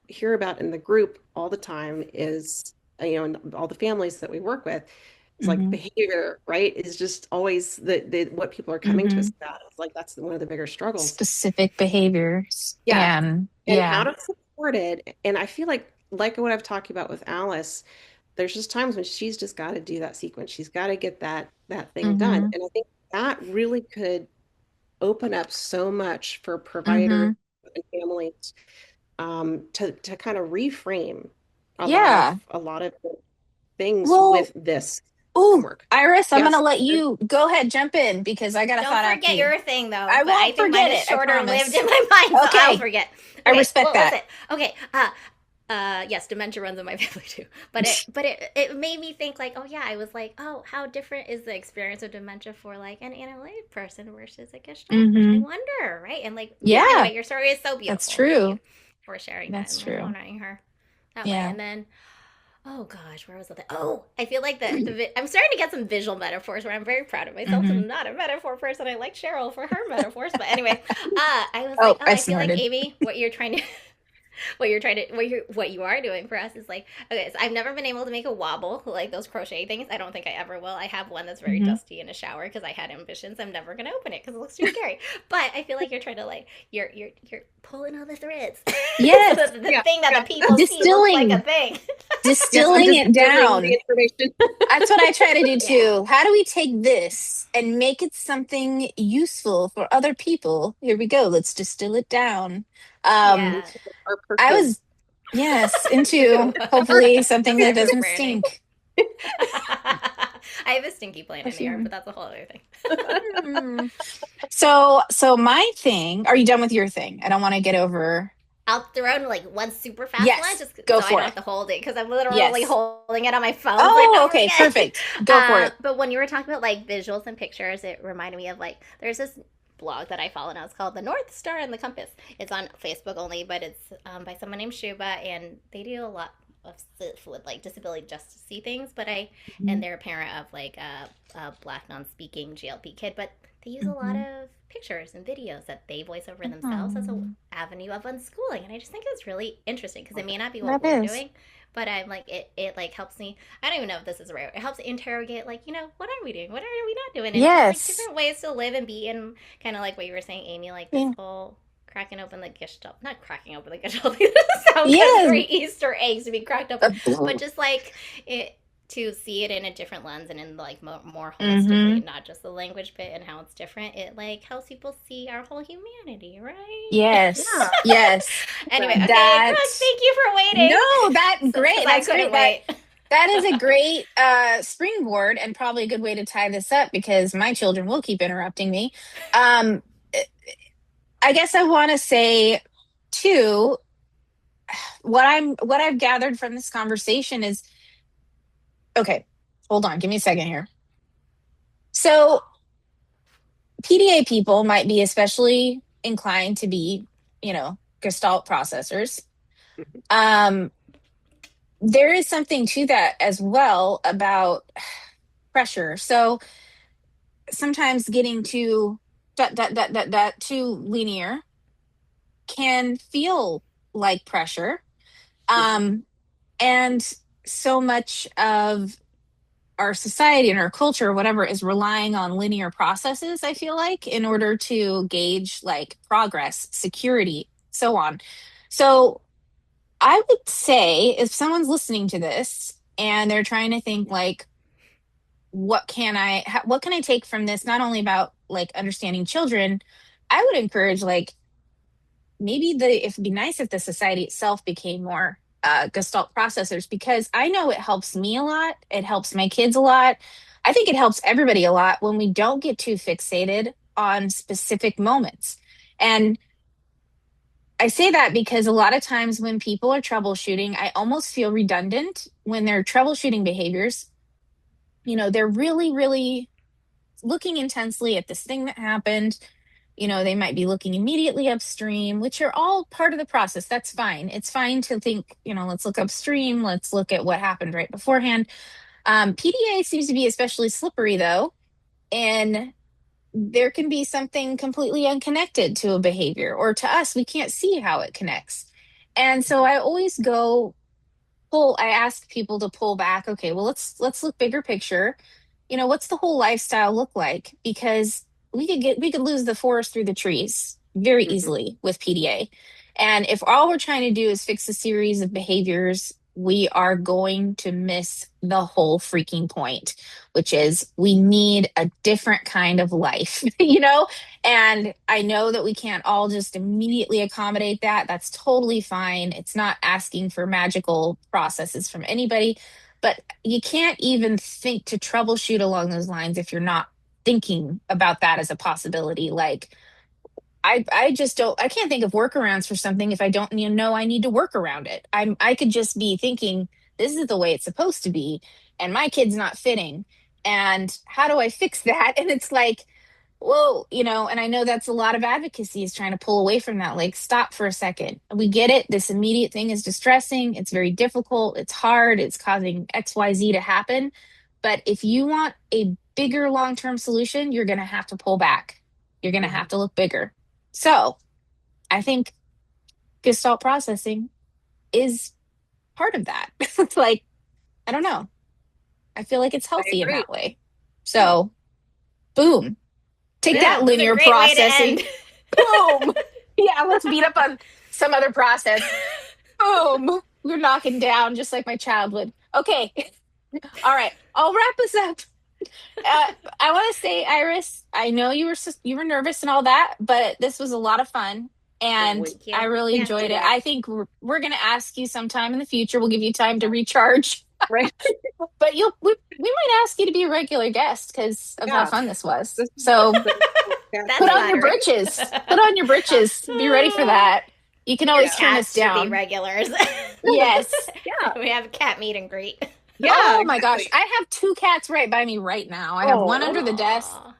hear about in the group all the time is, and all the families that we work with, is like Mm-hmm. behavior, right? Is just always the what people are coming to Mm-hmm. us about. It's like that's one of the bigger struggles. Specific behaviors. Yeah. And And how yeah. to support it. And I feel like what I've talked about with Alice, there's just times when she's just got to do that sequence. She's got to get that thing done. Mm-hmm. And I think that really could open up so much for providers Mm-hmm. and families, to kind of reframe Yeah. a lot of things Well, with this oh, framework. Iris, I'm gonna Yes. let you go ahead, jump in because I got a Don't thought after forget you. your thing though, I but I won't think mine forget is it, I shorter lived promise. in my mind, so I'll Okay, forget. I Okay, respect what was that. it? Okay, yes, dementia runs in my family too. But it made me think like, oh yeah, I was like, oh, how different is the experience of dementia for like an analytic person versus a Gestalt person? I Mm-hmm. wonder, right? And like, yeah. Yeah, Anyway, your story is so that's beautiful. Thank you. true. we're sharing that That's and like true. honoring her that way. Yeah. And then, oh gosh, where was that? Oh, I feel like I'm starting to get some visual metaphors where I'm very proud of myself because Hmm. I'm not a metaphor person. I like Cheryl for her metaphors, but anyway, I was like, Oh, oh, I I feel like snorted. Amy, what you are doing for us is like, okay, so I've never been able to make a wobble like those crochet things. I don't think I ever will. I have one that's very Hmm. dusty in a shower because I had ambitions. I'm never gonna open it because it looks too scary. But I feel like you're trying to like you're pulling all the threads so Yes, that the Yeah, thing that yeah, the people see looks like a distilling, thing. yes. I'm distilling just it delivering the down. information. That's what I try to do Yeah, too. How do we take this and make it something useful for other people? Here we go. Let's distill it down. Um, yeah. Into our I perfume. was, yes, Ew. into hopefully something That's that our new doesn't branding. stink. I have a stinky plant in the yard, Perfume. but that's a whole other thing. Hmm. So my thing, are you done with your thing? I don't want to get over. I'll throw in like one super fast one Yes, just go so I for don't it. have to hold it because I'm literally Yes. holding it on my phone so I Oh, don't okay, forget. perfect. Go for it. But when you were talking about like visuals and pictures, it reminded me of like there's this blog that I follow now. It's called The North Star and the Compass. It's on Facebook only, but it's by someone named Shuba, and they do a lot of stuff with like disability just to see things. But and Mhm. they're a parent of like a black non-speaking GLP kid, but they use a lot Mhm. of pictures and videos that they voice over themselves as a Oh, avenue of unschooling, and I just think it's really interesting because it may not be what that we're is. doing, but I'm like it like helps me. I don't even know if this is right. It helps interrogate like what are we doing, what are we not doing, and just like Yes. different ways to live and be, and kind of like what you were saying, Amy, like this Yeah. whole cracking open the gestalt, not cracking open the gestalt. It doesn't sound good. Yes. Very Easter eggs to be cracked open, but just like it to see it in a different lens and in like more holistically Mm-hmm. and not just the language bit and how it's different. It like helps people see our whole humanity, right? Yes. Yeah. Yes. Anyway, Right. okay, That, Brooke, thank you for no, waiting that because great. I That's great. couldn't That wait. that is a great springboard and probably a good way to tie this up because my children will keep interrupting me. Um, I guess I want to say too, what I've gathered from this conversation is okay, hold on, give me a second here. So PDA people might be especially inclined to be, Gestalt processors. Um, there is something to that as well about pressure. So sometimes getting too too linear can feel like pressure. Mhm. Um, and so much of our society and our culture, whatever, is relying on linear processes, I feel like, in order to gauge like progress, security, so on. So I would say if someone's listening to this and they're trying to think like, what can I take from this, not only about like understanding children, I would encourage like maybe it'd be nice if the society itself became more gestalt processors, because I know it helps me a lot, it helps my kids a lot, I think it helps everybody a lot when we don't get too fixated on specific moments. And I say that because a lot of times when people are troubleshooting, I almost feel redundant when they're troubleshooting behaviors. They're really, really looking intensely at this thing that happened. They might be looking immediately upstream, which are all part of the process. That's fine. It's fine to think, let's look upstream, let's look at what happened right beforehand. PDA seems to be especially slippery, though, and there can be something completely unconnected to a behavior, or to us, we can't see how it connects. And so I always I ask people to pull back. Okay, well, let's look bigger picture. What's the whole lifestyle look like? Because we could lose the forest through the trees very Mhm. easily with PDA. And if all we're trying to do is fix a series of behaviors, we are going to miss the whole freaking point, which is we need a different kind of life, And I know that we can't all just immediately accommodate that. That's totally fine. It's not asking for magical processes from anybody, but you can't even think to troubleshoot along those lines if you're not thinking about that as a possibility. Like, I just don't, I can't think of workarounds for something if I don't know I need to work around it. I could just be thinking this is the way it's supposed to be and my kid's not fitting. And how do I fix that? And it's like Well, and I know that's a lot of advocacy is trying to pull away from that. Like, stop for a second. We get it. This immediate thing is distressing. It's very difficult. It's hard. It's causing XYZ to happen. But if you want a bigger long-term solution, you're going to have to pull back. You're going to have Mhm. to look bigger. So I think Gestalt processing is part of that. Like, I don't know. I feel like it's I healthy in agree. that way. Yeah. So, boom. Take Yeah, that, this is a linear great way to processing. end. Boom. Yeah, let's beat up on some other process. Boom. We're knocking down just like my child would. Okay. All right. I'll wrap us up. Uh, I want to say, Iris, I know you were nervous and all that, but this was a lot of fun, and Thank I Yeah, really yeah, me enjoyed it. too. I think we're going to ask you sometime in the future. We'll give you time to recharge, Right. but we might ask you to be a regular guest because of how Yeah. fun this was. This is So put That's on your fascinating. flattering. britches. Put on your britches. Be ready for that. You can Your always Yeah. turn us cats should be down. regulars. Yes. Yeah. We have a cat meet and greet. Yeah, Oh my gosh. exactly. I have two cats right by me right now. I have one under Oh, the desk Aww.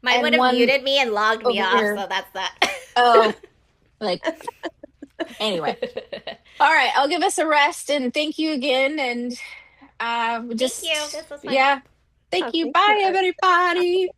Mine would and have one muted me and logged me over off, here. so that's that. Oh, like, anyway. All right. I'll give us a rest and thank you again. And Thank you. just, This was fun. yeah. yeah. Thank you. Thank you, Bye, Iris. everybody.